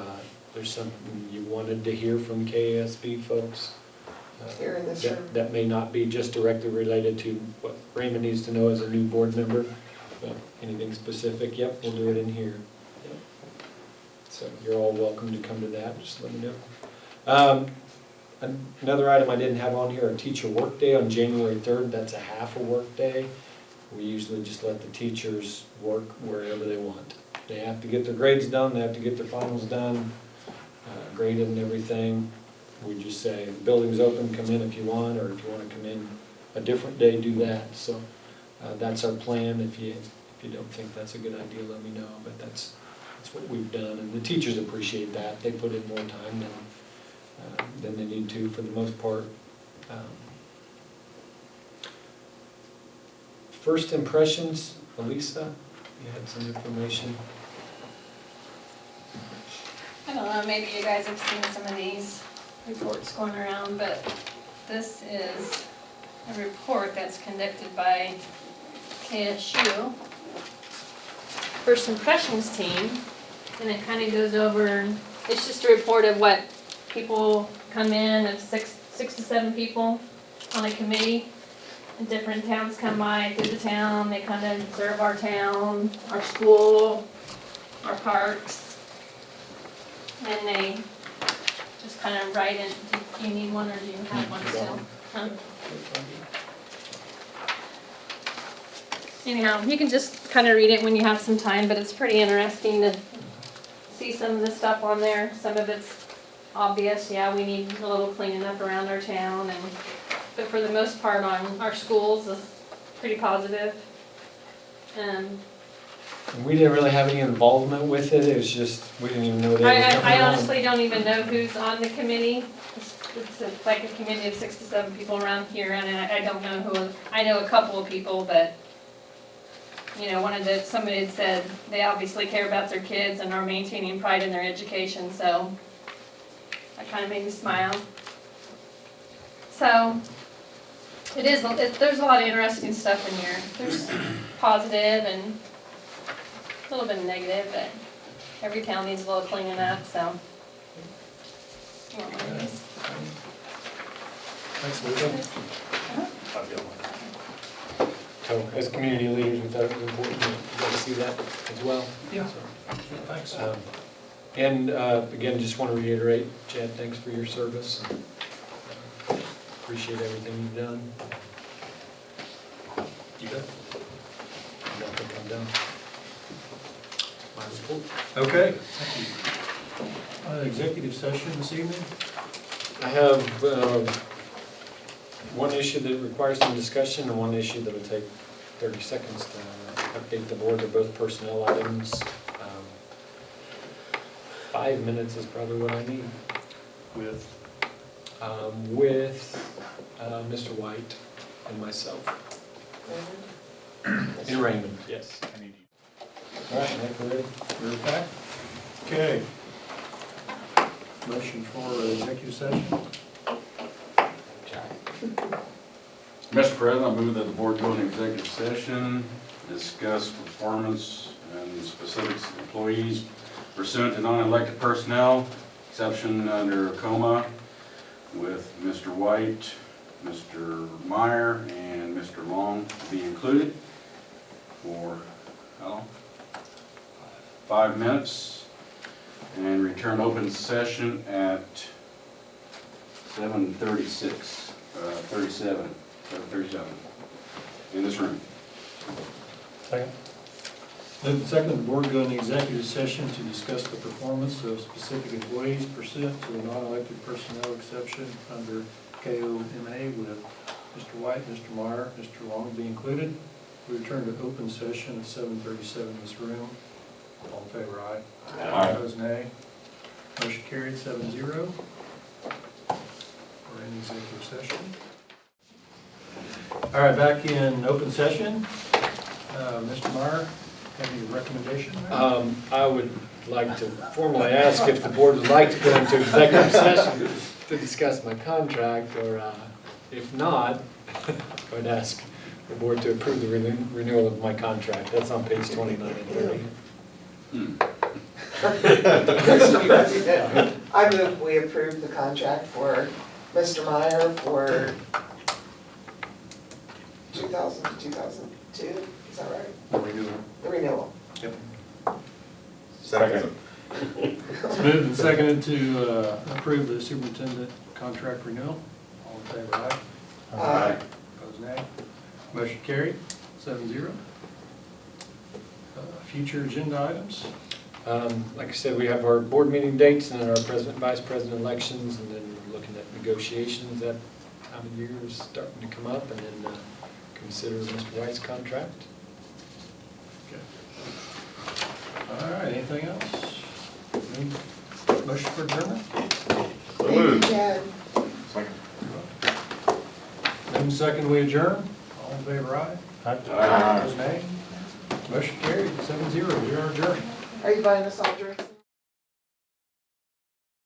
there's something you wanted to hear from KASB folks, Here in this room. that may not be just directly related to what Raymond needs to know as a new board member, but anything specific, yep, we'll do it in here. Yep. So you're all welcome to come to that, just let me know. Another item I didn't have on here, a teacher work day on January 3rd, that's a half a work day. We usually just let the teachers work wherever they want. They have to get their grades done, they have to get their finals done, graded and everything. We just say, the building's open, come in if you want, or if you want to come in a different day, do that. So that's our plan. If you don't think that's a good idea, let me know, but that's what we've done. And the teachers appreciate that. They put in more time than they need to for the most part. First impressions, Elisa, you had some information. I don't know, maybe you guys have seen some of these reports going around, but this is a report that's conducted by KSU First Impressions team, and it kind of goes over, it's just a report of what people come in, of six to seven people on a committee, and different towns come by through the town, they kind of observe our town, our school, our parks, and they just kind of write in, do you need one or do you have one still? Anyhow, you can just kind of read it when you have some time, but it's pretty interesting to see some of the stuff on there. Some of it's obvious, yeah, we need a little cleaning up around our town, but for the most part on our schools, it's pretty positive. And we didn't really have any involvement with it, it was just, we didn't even know they were coming on. I honestly don't even know who's on the committee. It's like a committee of 6 to 7 people around here, and I don't know who, I know a couple of people, but, you know, somebody had said they obviously care about their kids and are maintaining pride in their education, so that kind of made me smile. So, there's a lot of interesting stuff in here. There's positive and a little bit of negative, but every town needs a little cleaning up, so. You want one of these? Thanks, Lisa. I've got one. So as community leaders, we thought it was important to see that as well. Yeah. So, Thanks. And again, just want to reiterate, Chad, thanks for your service. Appreciate everything you've done. You bet. And I think I'm done. My report. Okay, thank you. Executive session this evening? I have one issue that requires some discussion and one issue that will take 30 seconds to update the board. They're both personnel items. 5 minutes is probably what I need. With? With Mr. White and myself. And Raymond, yes. All right, Nick, we're ready. We're back. Okay. Motion for executive session? Mr. President, I move that the board go into executive session, discuss performance and specifics of employees pursuant to non-elected personnel, exception under COMA, with Mr. White, Mr. Meyer, and Mr. Long to be included for, how long? 5 minutes, and return open session at 7:37 in this room. Second. Moved and seconded, the board go into executive session to discuss the performance of specific employees pursuant to the non-elected personnel exception under KOMA with Mr. White, Mr. Meyer, Mr. Long to be included. We return to open session at 7:37 in this room. All in favor, aye. Aye. Opposed, nay. Motion carried 7-0. We're in executive session. All right, back in open session. Mr. Meyer, have any recommendation? I would like to formally ask if the board would like to go into executive session to discuss my contract, or if not, I would ask the board to approve the renewal of my contract. That's on page 29 and 30. Mr. President, I move we approve the contract for Mr. Meyer for 2000 to 2002, is that right? Renewal. The renewal. Yep. Second. It's moved and seconded to approve the superintendent contract renewal. All in favor, aye. Aye. Opposed, nay. Motion carried, 7-0. Future agenda items? Like I said, we have our board meeting dates and then our president, vice president elections, and then we're looking at negotiations. That time of year is starting to come up, and then consider Mr. White's contract. All right, anything else? Motion for adjournment? Thank you, Chad. Second. Moved and seconded, we adjourn. All in favor, aye. Aye. Opposed, nay. Motion carried, 7-0. We are adjourned. Are you buying us all drinks?